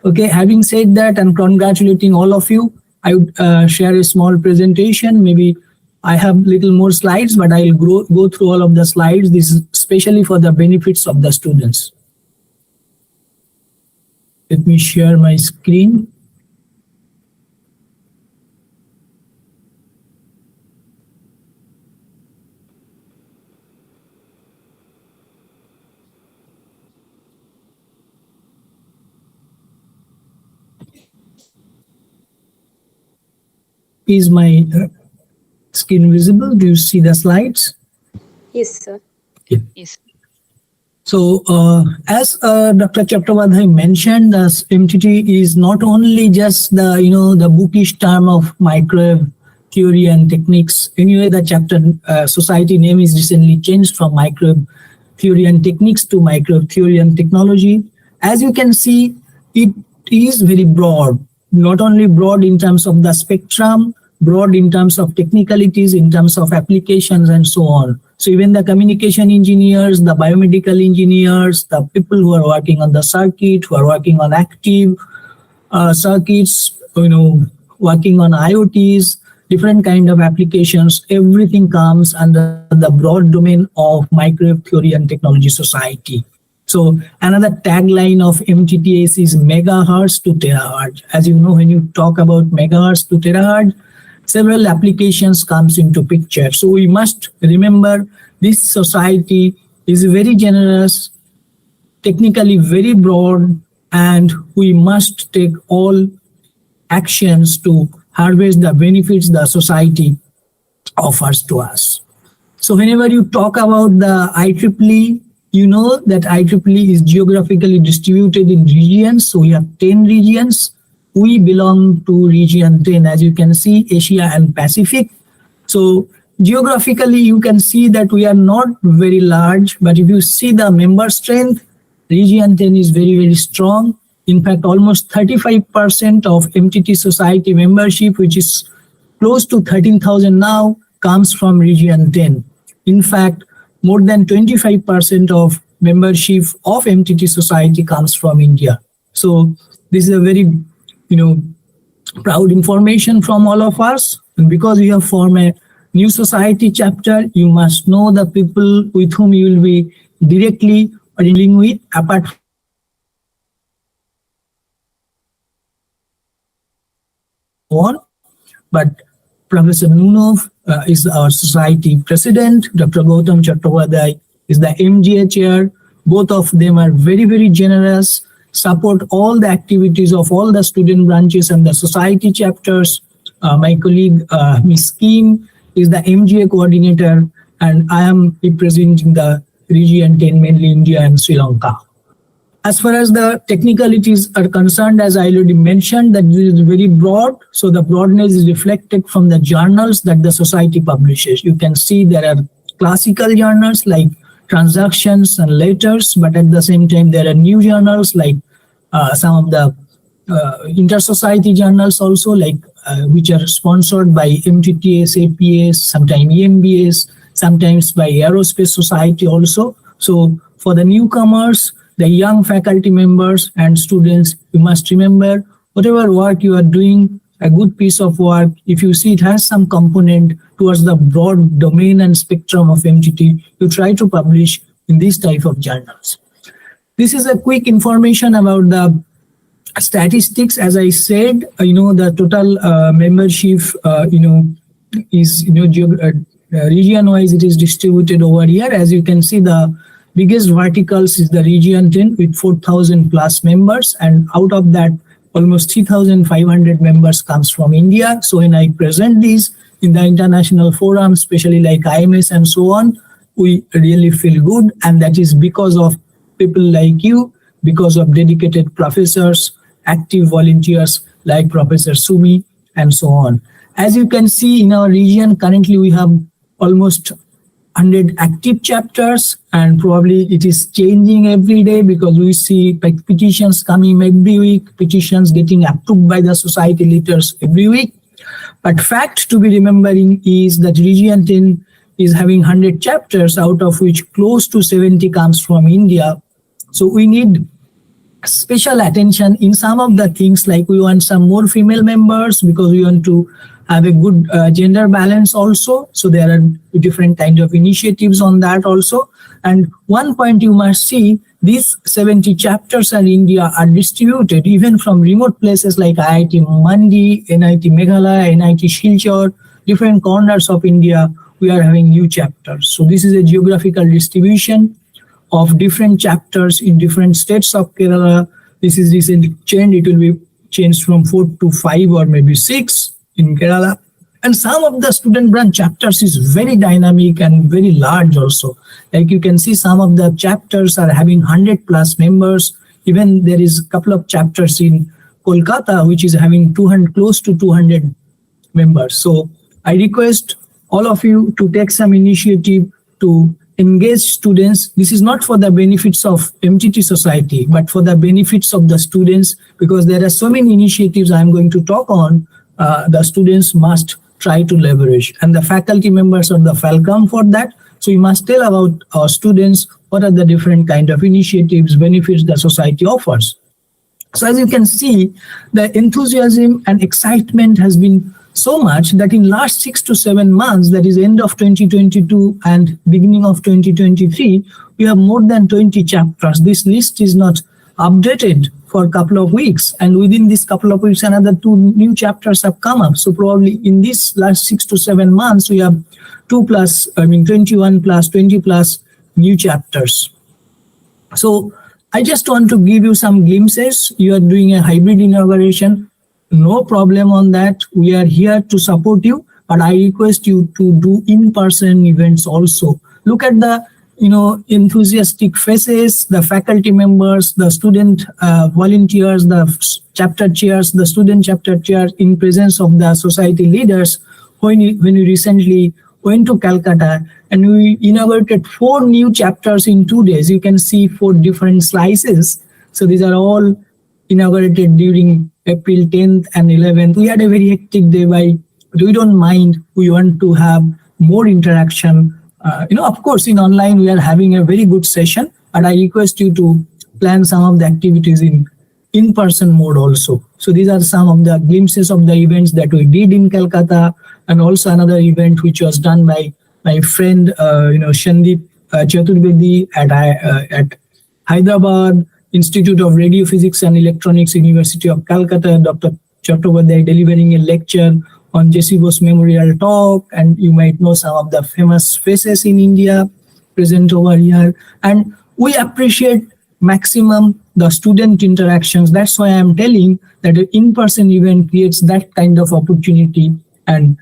Okay, having said that and congratulating all of you, I would share a small presentation. Maybe I have little more slides, but I'll go through all of the slides. This is especially for the benefits of the students. Let me share my screen. Is my screen visible? Do you see the slides? Yes, sir. Okay. Yes. So as Dr. Chattopadhyay mentioned, the MTT is not only just the bookish term of microwave theory and techniques. Anyway, the chapter society name is recently changed from microwave theory and techniques to microwave theory and technology. As you can see, it is very broad, not only broad in terms of the spectrum, broad in terms of technicalities, in terms of applications, and so on. So even the communication engineers, the biomedical engineers, the people who are working on the circuit, who are working on active circuits, working on IoTs, different kind of applications, everything comes under the broad domain of microwave theory and technology society. So another tagline of MTTS is megahertz to terahertz. As you know, when you talk about megahertz to terahertz, several applications comes into picture. So we must remember this society is very generous, technically very broad, and we must take all actions to harvest the benefits the society offers to us. So whenever you talk about the IEEE, you know that IEEE is geographically distributed in regions. So we have 10 regions. We belong to region 10, as you can see, Asia and Pacific. So geographically, you can see that we are not very large, but if you see the member strength, Region 10 is very, very strong. In fact, almost 35% of MTT society membership, which is close to 13,000 now, comes from Region 10. In fact, more than 25% of membership of MTT society comes from India. So this is a very, proud information from all of us. And because we have formed a new society chapter, you must know the people with whom you will be directly dealing with, apart from but Professor Nunov is our society president. Dr. Gautam Chattopadhyay is the MGA chair. Both of them are very, very generous, support all the activities of all the student branches and the society chapters. My colleague, Ms. Kim, is the MGA coordinator, and I am representing the Region 10, mainly India and Sri Lanka. As far as the technicalities are concerned, as I already mentioned, that this is very broad. So the broadness is reflected from the journals that the society publishes. You can see there are classical journals like Transactions and Letters, but at the same time, there are new journals like some of the inter-society journals also, like which are sponsored by MTTS, APS, sometimes EMBS, sometimes by Aerospace Society also. So for the newcomers, the young faculty members and students, you must remember, whatever work you are doing, a good piece of work, if you see it has some component towards the broad domain and spectrum of MTT, you try to publish in these type of journals. This is a quick information about the statistics. As I said, the total membership, is, region-wise, it is distributed over here. As you can see, the biggest verticals is the Region 10 with 4,000 plus members, and out of that, almost 3,500 members comes from India. So when I present this in the international forum, especially like IMS and so on, we really feel good, and that is because of people like you, because of dedicated professors, active volunteers like Professor Sumi, and so on. As you can see in our region, currently we have almost 100 active chapters, and probably it is changing every day because we see petitions coming every week, petitions getting approved by the society leaders every week. But fact to be remembering is that Region 10 is having 100 chapters, out of which close to 70 comes from India. So we need special attention in some of the things, like we want some more female members because we want to have a good gender balance also. So there are different kinds of initiatives on that also. And one point you must see, these 70 chapters in India are distributed even from remote places like IIT Mandi, NIT Meghalaya, NIT Silchar, different corners of India, we are having new chapters. So this is a geographical distribution of different chapters in different states of Kerala. This is recently changed. It will be changed from 4 to 5 or maybe 6 in Kerala. And some of the student branch chapters is very dynamic and very large also. Like you can see, some of the chapters are having 100 plus members. Even there is a couple of chapters in Kolkata, which is having 200, close to 200 members. So I request all of you to take some initiative to engage students. This is not for the benefits of MTT society, but for the benefits of the students, because there are so many initiatives I'm going to talk on, the students must try to leverage. And the faculty members are the fulcrum for that. So we must tell about our students what are the different kind of initiatives, benefits the society offers. So as you can see, the enthusiasm and excitement has been so much that in last 6 to 7 months, that is end of 2022 and beginning of 2023, we have more than 20 chapters. This list is not updated for a couple of weeks, and within this couple of weeks, another 2 new chapters have come up. So probably in this last 6 to 7 months, we have 21 plus 20 plus new chapters. So I just want to give you some glimpses. You are doing a hybrid inauguration. No problem on that. We are here to support you, but I request you to do in-person events also. Look at the enthusiastic faces, the faculty members, the student volunteers, the chapter chairs, the student chapter chairs in presence of the society leaders when we recently went to Calcutta and we inaugurated 4 new chapters in 2 days. You can see 4 different slices. So these are all inaugurated during April 10th and 11th. We had a very hectic day, but we don't mind. We want to have more interaction. Of course, in online, we are having a very good session, but I request you to plan some of the activities in-person mode also. So these are some of the glimpses of the events that we did in Calcutta, and also another event which was done by my friend, Shandip Chaturvedi at Hyderabad Institute of Radio Physics and Electronics, University of Calcutta. Dr. Chaturvedi delivering a lecture on J.C. Bose Memorial Talk, and you might know some of the famous faces in India present over here. And we appreciate maximum the student interactions. That's why I'm telling that an in-person event creates that kind of opportunity and,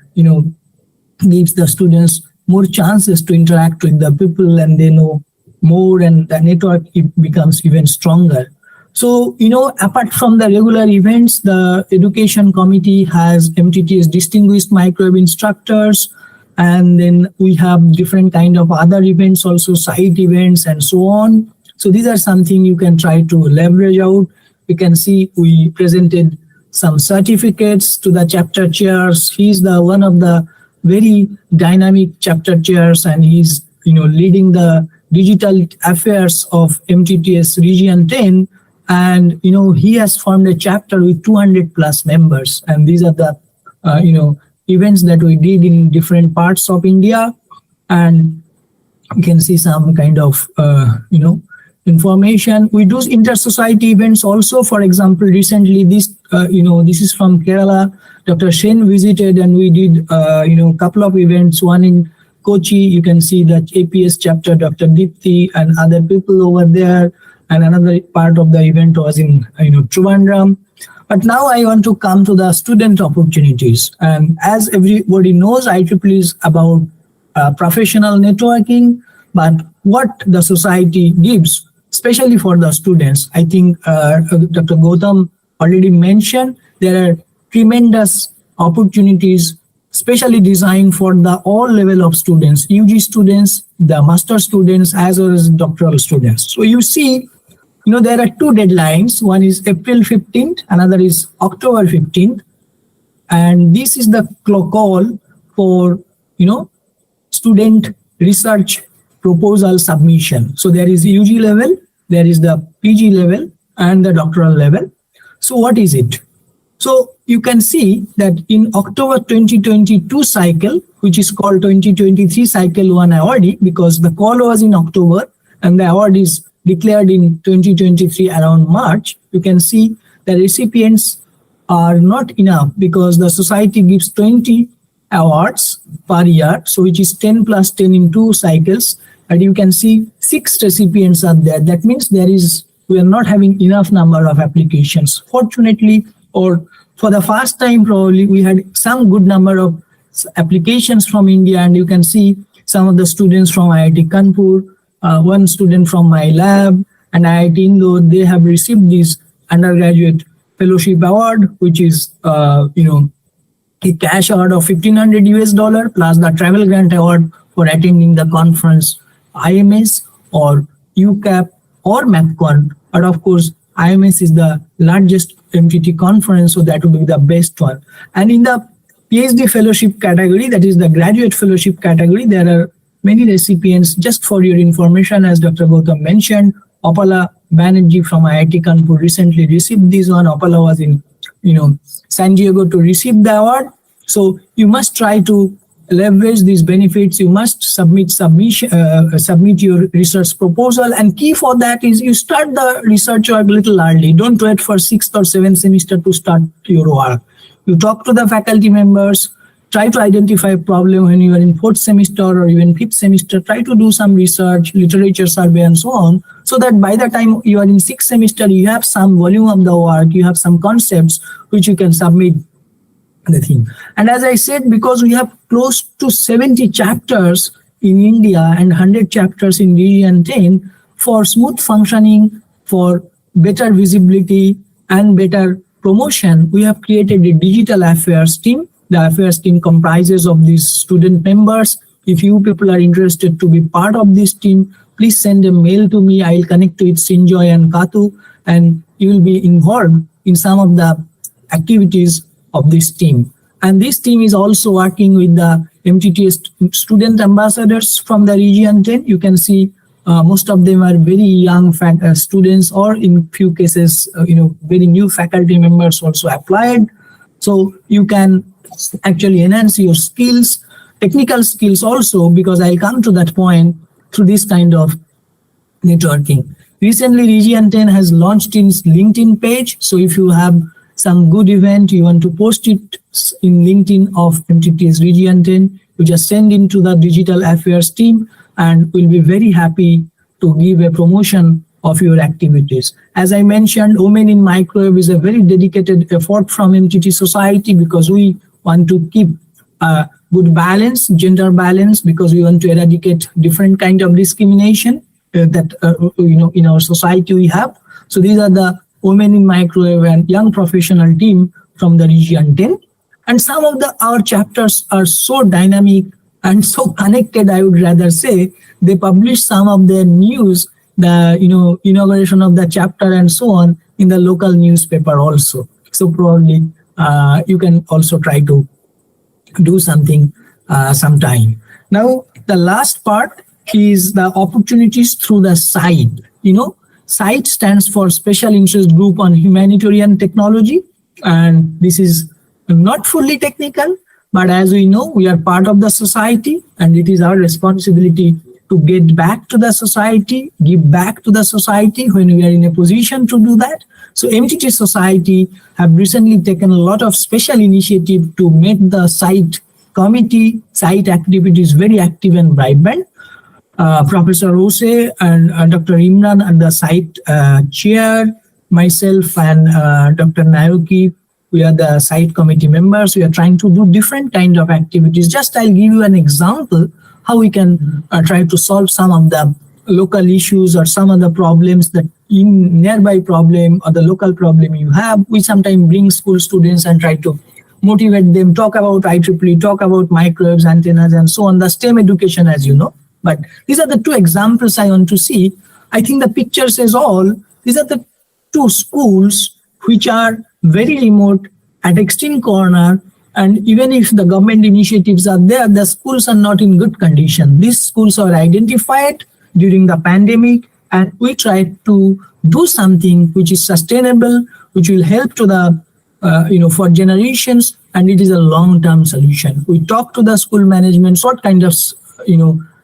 gives the students more chances to interact with the people, and they know more, and the network becomes even stronger. So, apart from the regular events, the education committee has MTTS distinguished microwave instructors, and then we have different kind of other events, also site events and so on. So these are something you can try to leverage out. You can see we presented some certificates to the chapter chairs. He's one of the very dynamic chapter chairs, and he's leading the digital affairs of MTTS Region 10. And, he has formed a chapter with 200 plus members. And these are the, events that we did in different parts of India. And you can see some kind of, information. We do inter-society events also. For example, recently this is from Kerala. Dr. Shen visited and we did, a couple of events, one in Kochi. You can see the APS chapter, Dr. Dipti and other people over there. And another part of the event was in Trivandrum. But now I want to come to the student opportunities. And as everybody knows, IEEE is about professional networking, but what the society gives, especially for the students, I think Dr. Gautam already mentioned, there are tremendous opportunities, especially designed for the all level of students, UG students, the master students, as well as doctoral students. So you see, there are 2 deadlines. One is April 15th, another is October 15th. And this is the call for, student research proposal submission. So there is UG level, there is the PG level, and the doctoral level. So what is it? So you can see that in October 2022 cycle, which is called 2023 cycle 1 awardee, because the call was in October and the award is declared in 2023 around March, you can see the recipients are not enough because the society gives 20 awards per year, so which is 10 plus 10 in 2 cycles, and you can see 6 recipients are there. That means we are not having enough number of applications. Fortunately, or for the first time probably, we had some good number of applications from India, and you can see some of the students from IIT Kanpur, one student from my lab, and IIT Indore, they have received this undergraduate fellowship award, which is a cash award of $1,500 plus the travel grant award for attending the conference IMS or UCAP or MapCon. But of course, IMS is the largest MTT conference, so that would be the best one. And in the PhD fellowship category, that is the graduate fellowship category, there are many recipients. Just for your information, as Dr. Gautam mentioned, Opala Banerjee from IIT Kanpur recently received this one. Opala was in San Diego to receive the award. So you must try to leverage these benefits. You must submit your research proposal, and key for that is you start the research work a little early. Don't wait for 6th or 7th semester to start your work. You talk to the faculty members, try to identify a problem when you are in 4th semester or even 5th semester, try to do some research, literature survey and so on, so that by the time you are in 6th semester, you have some volume of the work, you have some concepts which you can submit the thing. And as I said, because we have close to 70 chapters in India and 100 chapters in Region 10, for smooth functioning, for better visibility and better promotion, we have created a digital affairs team. The affairs team comprises of these student members If you people are interested to be part of this team, please send a mail to me. I'll connect with Sinjoy and Katu, and you will be involved in some of the activities of this team. And this team is also working with the MTTS student ambassadors from the region 10. You can see most of them are very young students, or in few cases, very new faculty members also applied. So you can actually enhance your skills, technical skills also, because I'll come to that point through this kind of networking. Recently, Region 10 has launched its LinkedIn page. So if you have some good event, you want to post it in LinkedIn of MTTS Region 10, you just send into the digital affairs team, and we'll be very happy to give a promotion of your activities. As I mentioned, Women in Microwave is a very dedicated effort from MTT Society, because we want to keep good balance, gender balance, because we want to eradicate different kind of discrimination that in our society we have. So these are the Women in Microwave and Young Professional team from the Region 10. And some of our chapters are so dynamic and so connected, I would rather say. They publish some of their news, the inauguration of the chapter and so on, in the local newspaper also. So probably you can also try to do something sometime. Now, the last part is the opportunities through the SITE. SITE stands for Special Interest Group on Humanitarian Technology, and this is not fully technical, but as we know, we are part of the society, and it is our responsibility to get back to the society, give back to the society when we are in a position to do that. So MTT Society have recently taken a lot of special initiative to make the SITE committee, SITE activities very active and vibrant. Professor Rose and Dr. Imran and the SITE chair, myself and Dr. Nayoki, we are the SITE committee members. We are trying to do different kind of activities. Just I'll give you an example how we can try to solve some of the local issues or some of the problems that in nearby problem or the local problem you have. We sometimes bring school students and try to motivate them, talk about IEEE, talk about microwaves, antennas, and so on, the STEM education, as you know. But these are the two examples I want to see. I think the picture says all. These are the two schools which are very remote at extreme corner, and even if the government initiatives are there, the schools are not in good condition. These schools are identified during the pandemic, and we try to do something which is sustainable, which will help to the for generations, and it is a long-term solution. We talk to the school management what kind of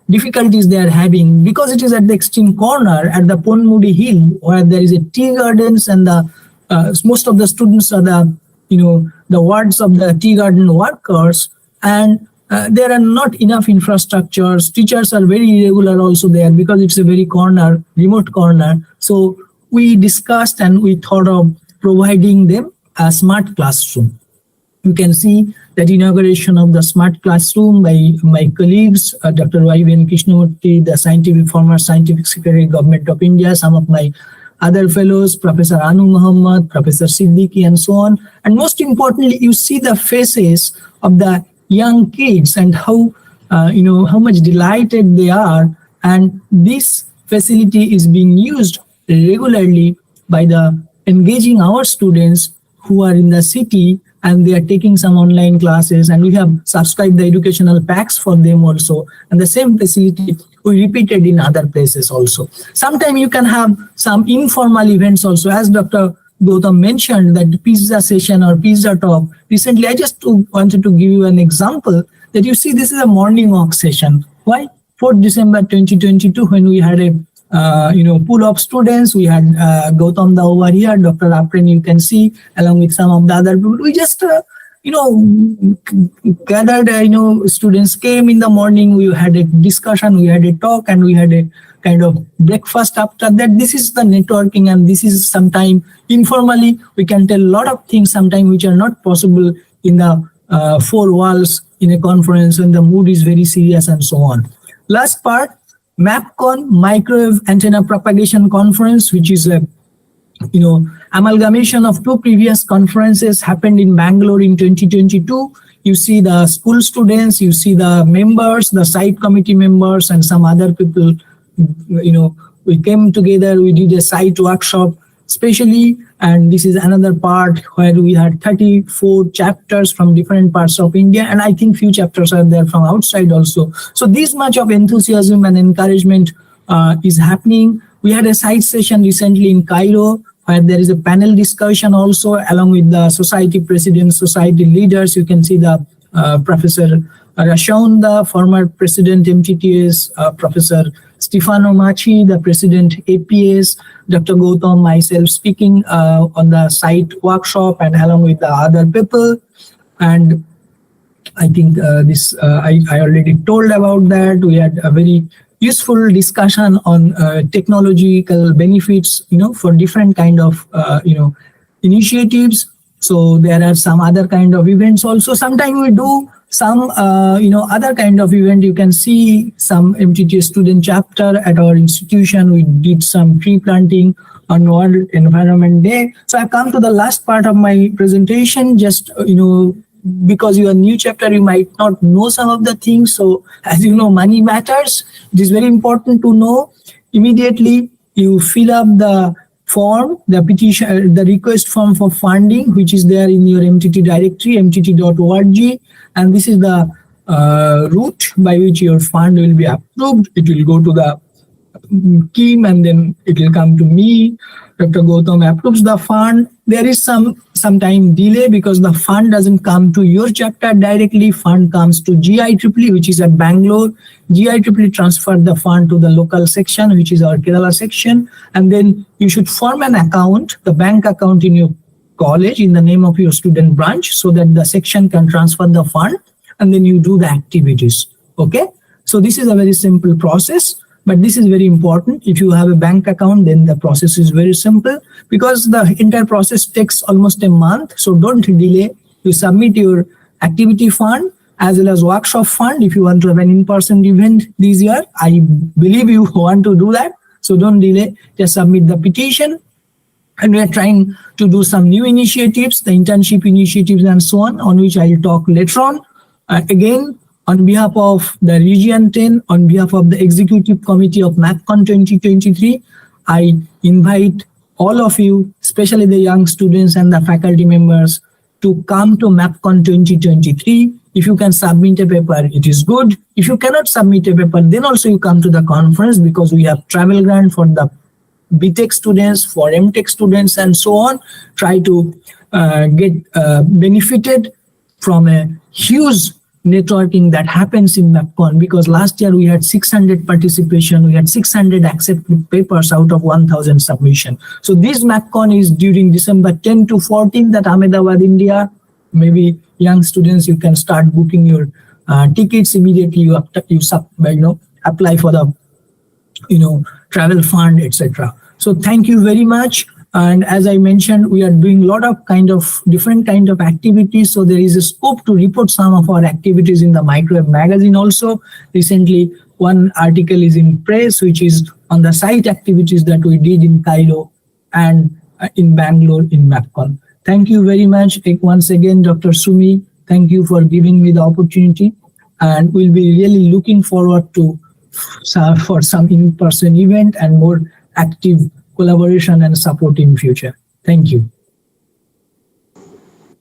difficulties they are having, because it is at the extreme corner at the Ponmudi Hill, where there is a tea gardens, and the most of the students are the wards of the tea garden workers, and there are not enough infrastructures. Teachers are very irregular also there, because it's a very remote corner. So we discussed and we thought of providing them a smart classroom. You can see that inauguration of the smart classroom by my colleagues, Dr. Y.V.N. Krishnamurthy, the former scientific secretary, Government of India, some of my other fellows, Professor Anu Muhammad, Professor Siddiqui, and so on. And most importantly, you see the faces of the young kids and how much delighted they are. And this facility is being used regularly by engaging our students who are in the city, and they are taking some online classes, and we have subscribed the educational packs for them also. And the same facility we repeated in other places also. Sometimes you can have some informal events also, as Dr. Gautam mentioned, that pizza session or pizza talk. Recently, I just wanted to give you an example that you see this is a morning walk session. Why? 4th December 2022, when we had a pool of students, we had Gautam over here, Dr. Apren, you can see, along with some of the other people. We just gathered, students came in the morning, we had a discussion, we had a talk, and we had a kind of breakfast after that. This is the networking, and this is sometime informally, we can tell a lot of things sometimes which are not possible in the four walls in a conference when the mood is very serious and so on. Last part, MapCon, Microwave Antenna Propagation Conference, which is a amalgamation of two previous conferences happened in Bangalore in 2022. you see the school students, you see the members, the site committee members, and some other people. We came together, we did a site workshop especially, and this is another part where we had 34 chapters from different parts of India, and I think few chapters are there from outside also. So this much of enthusiasm and encouragement is happening. We had a site session recently in Cairo where there is a panel discussion also along with the society presidents, society leaders. You can see the Professor Rashaun, the former president MTTS, Professor Stefano Machi, the president APS, Dr. Gautam, myself speaking on the site workshop and along with the other people. And I think I already told about that. We had a very useful discussion on technological benefits, for different kind of, initiatives. So there are some other kind of events also. Sometimes we do some, other kind of event. You can see some MTT student chapter at our institution. We did some tree planting on World Environment Day. So I come to the last part of my presentation, just, because you are new chapter, you might not know some of the things. So as you know, money matters. It is very important to know. Immediately you fill up the form, the petition, the request form for funding, which is there in your MTT directory, mtt.org. And this is the route by which your fund will be approved. It will go to the Kim and then it will come to me. Dr. Gautam approves the fund. There is some time delay because the fund doesn't come to your chapter directly. Fund comes to GIEEE, which is at Bangalore. GIEEE transfer the fund to the local section, which is our Kerala section. And then you should form an account, the bank account in your college in the name of your student branch so that the section can transfer the fund and then you do the activities. Okay. So this is a very simple process. But this is very important. If you have a bank account, then the process is very simple because the entire process takes almost a month. So don't delay. You submit your activity fund as well as workshop fund. If you want to have an in-person event this year, I believe you want to do that. So don't delay. Just submit the petition. And we are trying to do some new initiatives, the internship initiatives and so on which I will talk later on. Again, on behalf of the Region 10, on behalf of the Executive Committee of MapCon 2023, I invite all of you, especially the young students and the faculty members, to come to MapCon 2023. If you can submit a paper, it is good. If you cannot submit a paper, then also you come to the conference because we have travel grant for the BTech students, for MTech students, and so on. Try to get benefited from a huge networking that happens in MapCon because last year we had 600 participation, we had 600 accepted papers out of 1,000 submission. So this MapCon is during December 10 to 14 at Ahmedabad, India. Maybe young students, you can start booking your tickets immediately. You apply for the travel fund, etc. So thank you very much. And as I mentioned, we are doing a lot of different kind of activities. So there is a scope to report some of our activities in the Microwave magazine also. Recently, one article is in press, which is on the site activities that we did in Cairo and in Bangalore in MapCon. Thank you very much. Once again, Dr. Sumi, thank you for giving me the opportunity. And we'll be really looking forward to for some in-person event and more active collaboration and support in future. Thank you.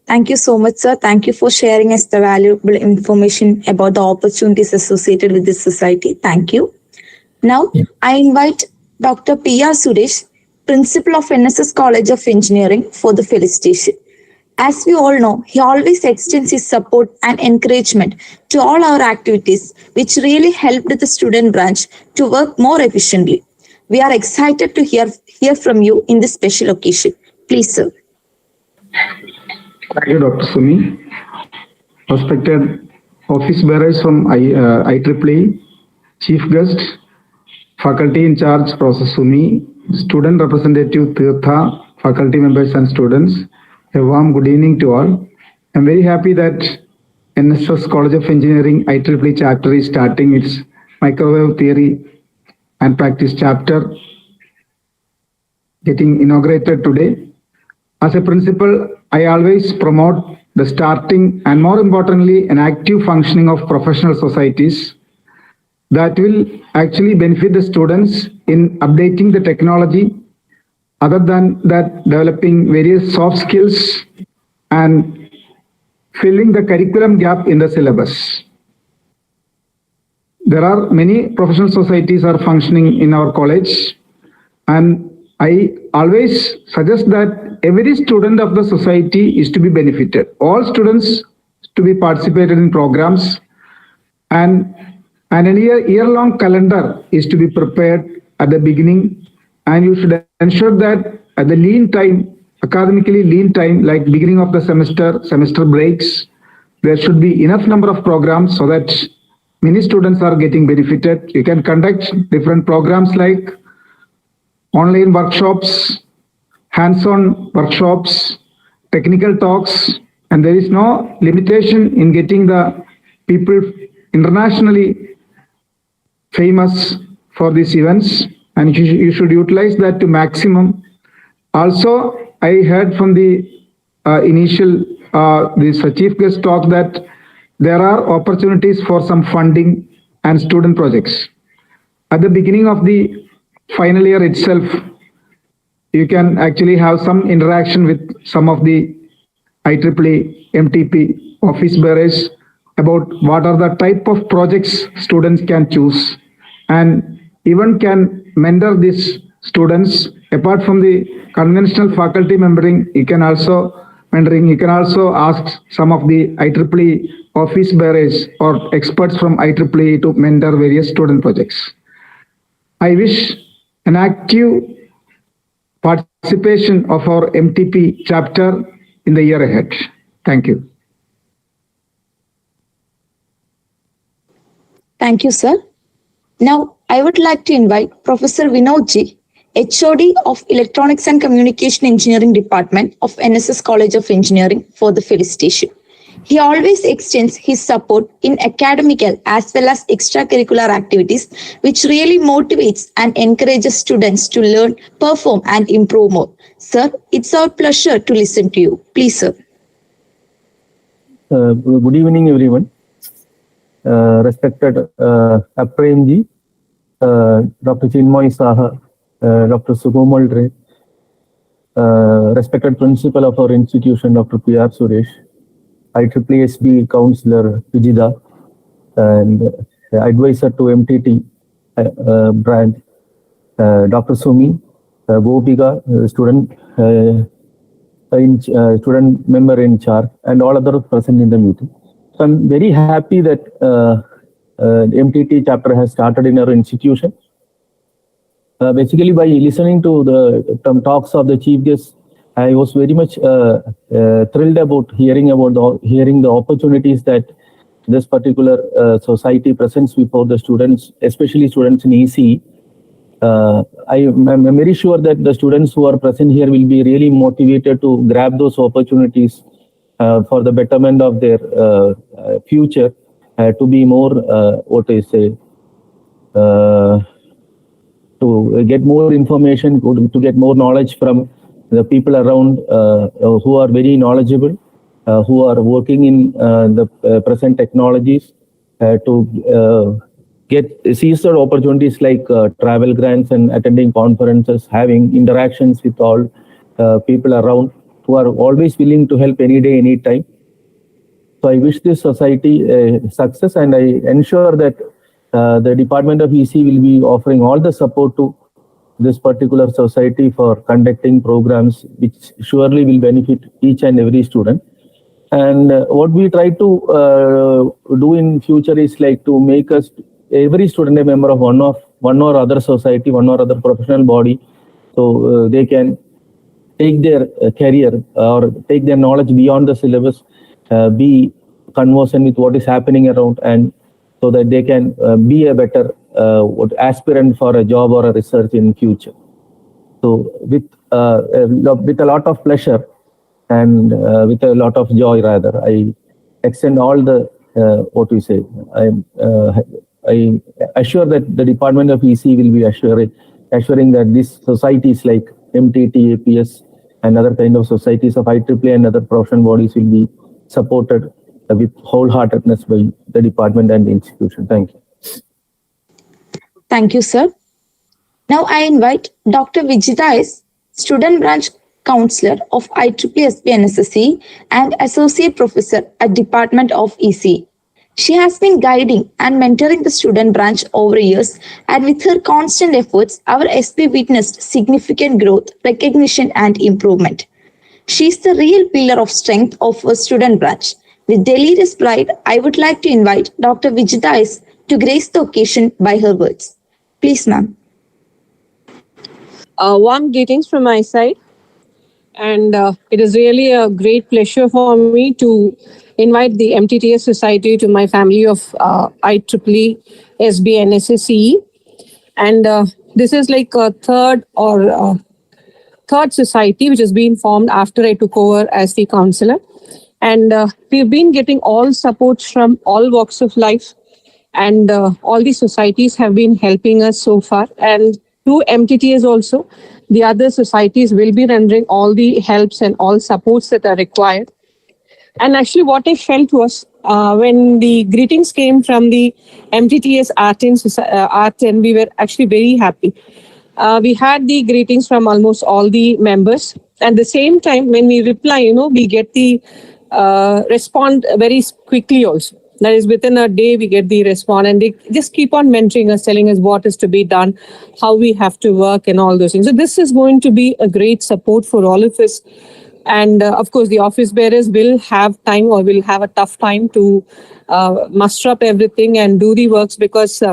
Thank you so much, sir. Thank you for sharing us the valuable information about the opportunities associated with this society. Thank you. Now, I invite Dr. P.R. Suresh, Principal of NSS College of Engineering, for the felicitation. As we all know, he always extends his support and encouragement to all our activities, which really helped the student branch to work more efficiently. We are excited to hear from you in this special occasion. Please, sir. Thank you, Dr. Sumi. Respected office bearers from IEEE, Chief Guest, Faculty in Charge, Professor Sumi, Student Representative Tirtha, faculty members and students, a warm good evening to all. I'm very happy that NSS College of Engineering IEEE chapter is starting its microwave theory and practice chapter getting inaugurated today. As a principal, I always promote the starting and more importantly, an active functioning of professional societies that will actually benefit the students in updating the technology. Other than that, developing various soft skills and filling the curriculum gap in the syllabus. There are many professional societies are functioning in our college, and I always suggest that every student of the society is to be benefited. All students to be participated in programs, and an year-long calendar is to be prepared at the beginning, and you should ensure that at the lean time, academically lean time, like beginning of the semester breaks, there should be enough number of programs so that many students are getting benefited. You can conduct different programs like online workshops, hands-on workshops, technical talks, and there is no limitation in getting the people internationally famous for these events, and you should utilize that to maximum. Also, I heard from the initial this chief guest talk that there are opportunities for some funding and student projects. At the beginning of the final year itself, you can actually have some interaction with some of the IEEE MTP office bearers about what are the type of projects students can choose, and even can mentor these students. Apart from the conventional faculty mentoring, you can also ask some of the IEEE office bearers or experts from IEEE to mentor various student projects. I wish an active participation of our MTP chapter in the year ahead. Thank you. Thank you, sir. Now, I would like to invite Professor Vinod Ji, HOD of Electronics and Communication Engineering Department of NSS College of Engineering, for the felicitation. He always extends his support in academical as well as extracurricular activities, which really motivates and encourages students to learn, perform, and improve more. Sir, it's our pleasure to listen to you. Please, sir. Good evening, everyone. Respected Aprem Ji, Dr. Chinmoy Saha, Dr. Sukomal Ray, respected principal of our institution, Dr. P.R. Suresh, IEEE counselor Vijida, and advisor to MTT brand, Dr. Sumi, Gopika, student student member in charge, and all others present in the meeting. So I'm very happy that MTT chapter has started in our institution. Basically, by listening to the talks of the chief guest, I was very much thrilled about hearing the opportunities that this particular society presents before the students, especially students in Nssce. I'm very sure that the students who are present here will be really motivated to grab those opportunities for the betterment of their future, to be more, to get more information, to get more knowledge from the people around who are very knowledgeable, who are working in the present technologies, to seize the opportunities like travel grants and attending conferences, having interactions with all people around who are always willing to help any day, any time. So I wish this society success, and I ensure that the Department of EC will be offering all the support to this particular society for conducting programs which surely will benefit each and every student. And what we try to do in future is like to make us every student a member of one or other society, one or other professional body, so they can take their career or take their knowledge beyond the syllabus, be conversant with what is happening around, and so that they can be a better aspirant for a job or a research in future. So with a lot of pleasure and with a lot of joy, rather, I extend all the I assure that the Department of EC will be assuring that these societies like MTT, APS, and other kind of societies of IEEE and other professional bodies will be supported with wholeheartedness by the department and the institution. Thank you. Thank you, sir. Now I invite Dr. Vijita S., Student Branch Counselor of IEEE NSSC and Associate Professor at Department of EC. She has been guiding and mentoring the student branch over years, and with her constant efforts, our SB witnessed significant growth, recognition, and improvement. She is the real pillar of strength of our student branch. With delirious pride, I would like to invite Dr. Vijita S. to grace the occasion by her words. Please, ma'am. Warm greetings from my side. And it is really a great pleasure for me to invite the MTTS Society to my family of IEEE SB NSSCE. And this is like a third society which has been formed after I took over as the counselor. And we've been getting all supports from all walks of life, and all the societies have been helping us so far. And through MTTS also, the other societies will be rendering all the helps and all supports that are required. And actually, what I felt was when the greetings came from the MTTS Art, and we were actually very happy. We had the greetings from almost all the members. At the same time, when we reply, we get the respond very quickly also. That is, within a day, we get the response, and they just keep on mentoring us, telling us what is to be done, how we have to work, and all those things. So this is going to be a great support for all of us. And of course, the office bearers will have time, or will have a tough time to muster up everything and do the works, because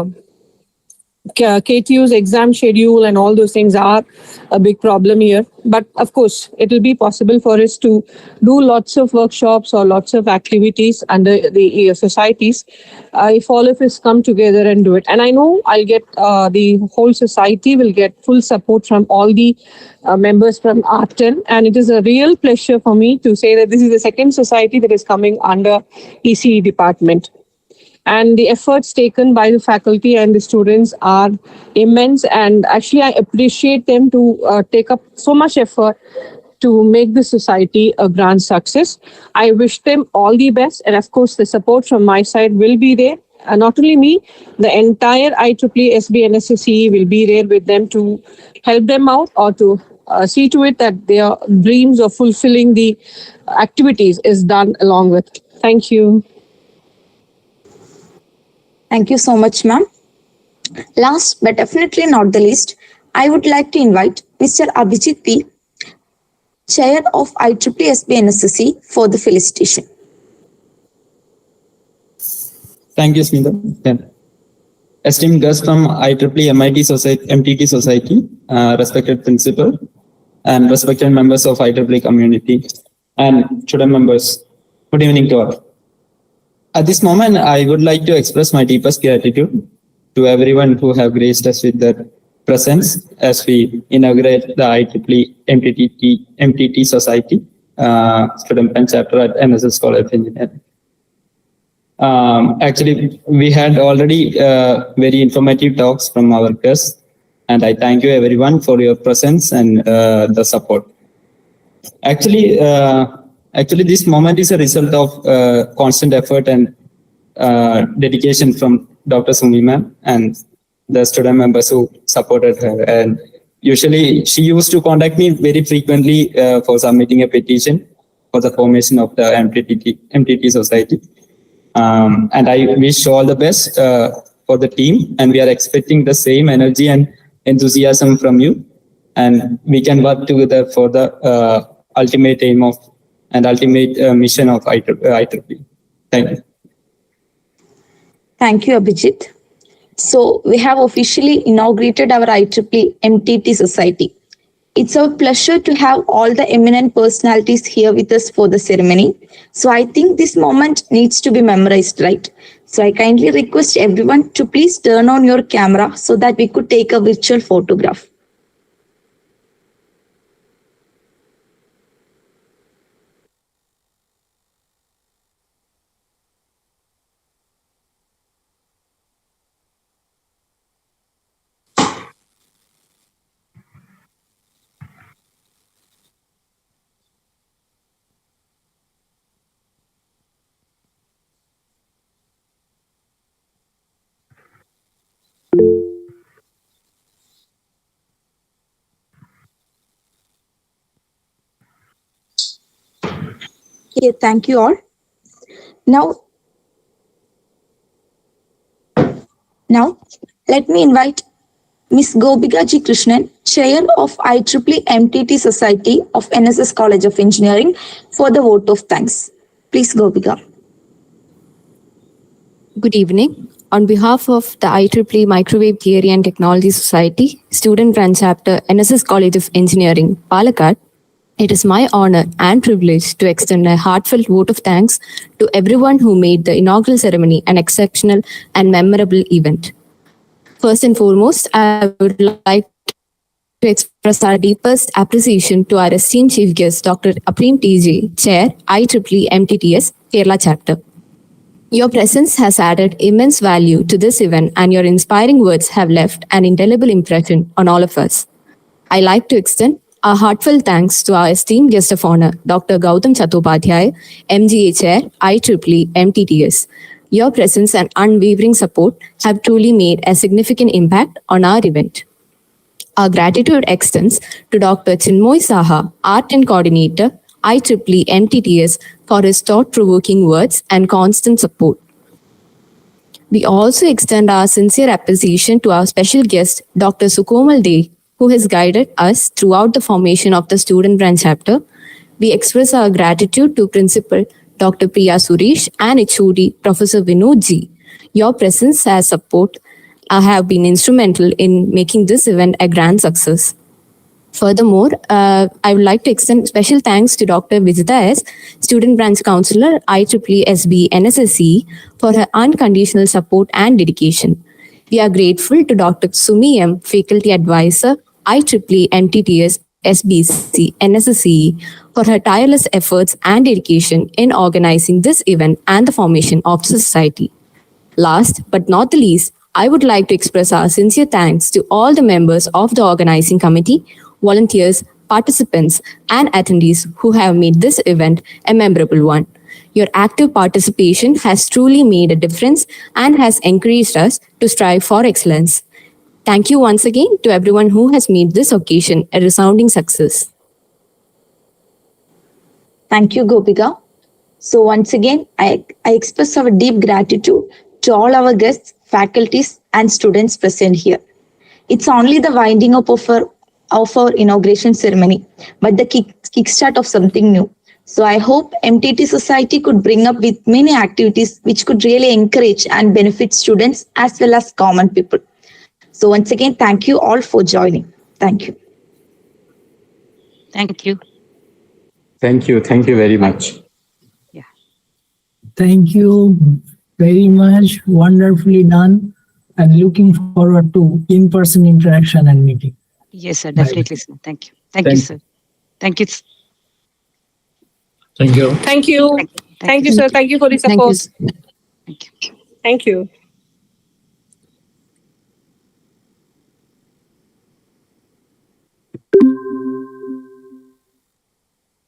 KTU's exam schedule and all those things are a big problem here. But of course, it will be possible for us to do lots of workshops or lots of activities under the societies if all of us come together and do it. And I know I'll get the whole society will get full support from all the members from Art10. And it is a real pleasure for me to say that this is the second society that is coming under ECE department. And the efforts taken by the faculty and the students are immense. And actually, I appreciate them to take up so much effort to make the society a grand success. I wish them all the best. And of course, the support from my side will be there. Not only me, the entire IEEE SB NSSCE will be there with them to help them out, or to see to it that their dreams of fulfilling the activities is done along with. Thank you. Thank you so much, ma'am. Last but definitely not the least, I would like to invite Mr. Abhijit P., Chair of IEEE SB NSSC, for the felicitation. Thank you, Smita. Esteemed guests from IEEE MTT Society, respected principal, and respected members of IEEE community, and student members, good evening to all. At this moment, I would like to express my deepest gratitude to everyone who have graced us with their presence as we inaugurate the IEEE MTT Society student pen chapter at NSS College of Engineering. Actually, we had already very informative talks from our guests, and I thank you everyone for your presence and the support. Actually, this moment is a result of constant effort and dedication from Dr. Sumi ma'am and the student members who supported her. And usually, she used to contact me very frequently for submitting a petition for the formation of the MTT Society. And I wish all the best for the team, and we are expecting the same energy and enthusiasm from you, and we can work together for the ultimate aim of and ultimate mission of IEEE. Thank you. Thank you, Abhijit. So we have officially inaugurated our IEEE MTT Society. It's a pleasure to have all the eminent personalities here with us for the ceremony. So I think this moment needs to be memorized, right? So I kindly request everyone to please turn on your camera so that we could take a virtual photograph. Okay, thank you all. Now, let me invite Ms. Gopika G. Krishnan, Chair of IEEE MTT Society of NSS College of Engineering, for the vote of thanks. Please, Gopika. Good evening. On behalf of the IEEE Microwave Theory and Technology Society, Student Branch Chapter, NSS College of Engineering, Palakkad, it is my honor and privilege to extend a heartfelt vote of thanks to everyone who made the inaugural ceremony an exceptional and memorable event. First and foremost, I would like to express our deepest appreciation to our esteemed Chief Guest, Dr. Aprim TJ, Chair, IEEE MTTS, Kerala Chapter. Your presence has added immense value to this event, and your inspiring words have left an indelible impression on all of us. I like to extend our heartfelt thanks to our esteemed guest of honor, Dr. Gautam Chattopadhyay, MGA Chair, IEEE MTTS. Your presence and unwavering support have truly made a significant impact on our event. Our gratitude extends to Dr. Chinmoy Saha, Art and Coordinator, IEEE MTTS, for his thought-provoking words and constant support. We also extend our sincere appreciation to our special guest, Dr. Sukomal Dey, who has guided us throughout the formation of the Student Branch Chapter. We express our gratitude to Principal Dr. Priya Suresh and HOD Professor Vinod G. Your presence and support have been instrumental in making this event a grand success. Furthermore, I would like to extend special thanks to Dr. Vijita S., Student Branch Counselor, IEEE SB NSSE, for her unconditional support and dedication. We are grateful to Dr. Sumi M., Faculty Advisor, IEEE MTTS SBC NSSE, for her tireless efforts and dedication in organizing this event and the formation of the society. Last but not the least, I would like to express our sincere thanks to all the members of the organizing committee, volunteers, participants, and attendees who have made this event a memorable one. Your active participation has truly made a difference and has encouraged us to strive for excellence. Thank you once again to everyone who has made this occasion a resounding success. Thank you, Gopika. So once again, I express our deep gratitude to all our guests, faculties, and students present here. It's only the winding up of our inauguration ceremony, but the kickstart of something new. So I hope MTT Society could bring up with many activities which could really encourage and benefit students as well as common people. So once again, thank you all for joining. Thank you. Thank you. Thank you. Thank you very much. Yeah. Thank you very much. Wonderfully done. And looking forward to in-person interaction and meeting. Yes, sir. Definitely, sir. Thank you. Thank you, sir. Thank you. Thank you. Thank you. Thank you, sir. Thank you for the support. Thank you. Thank you.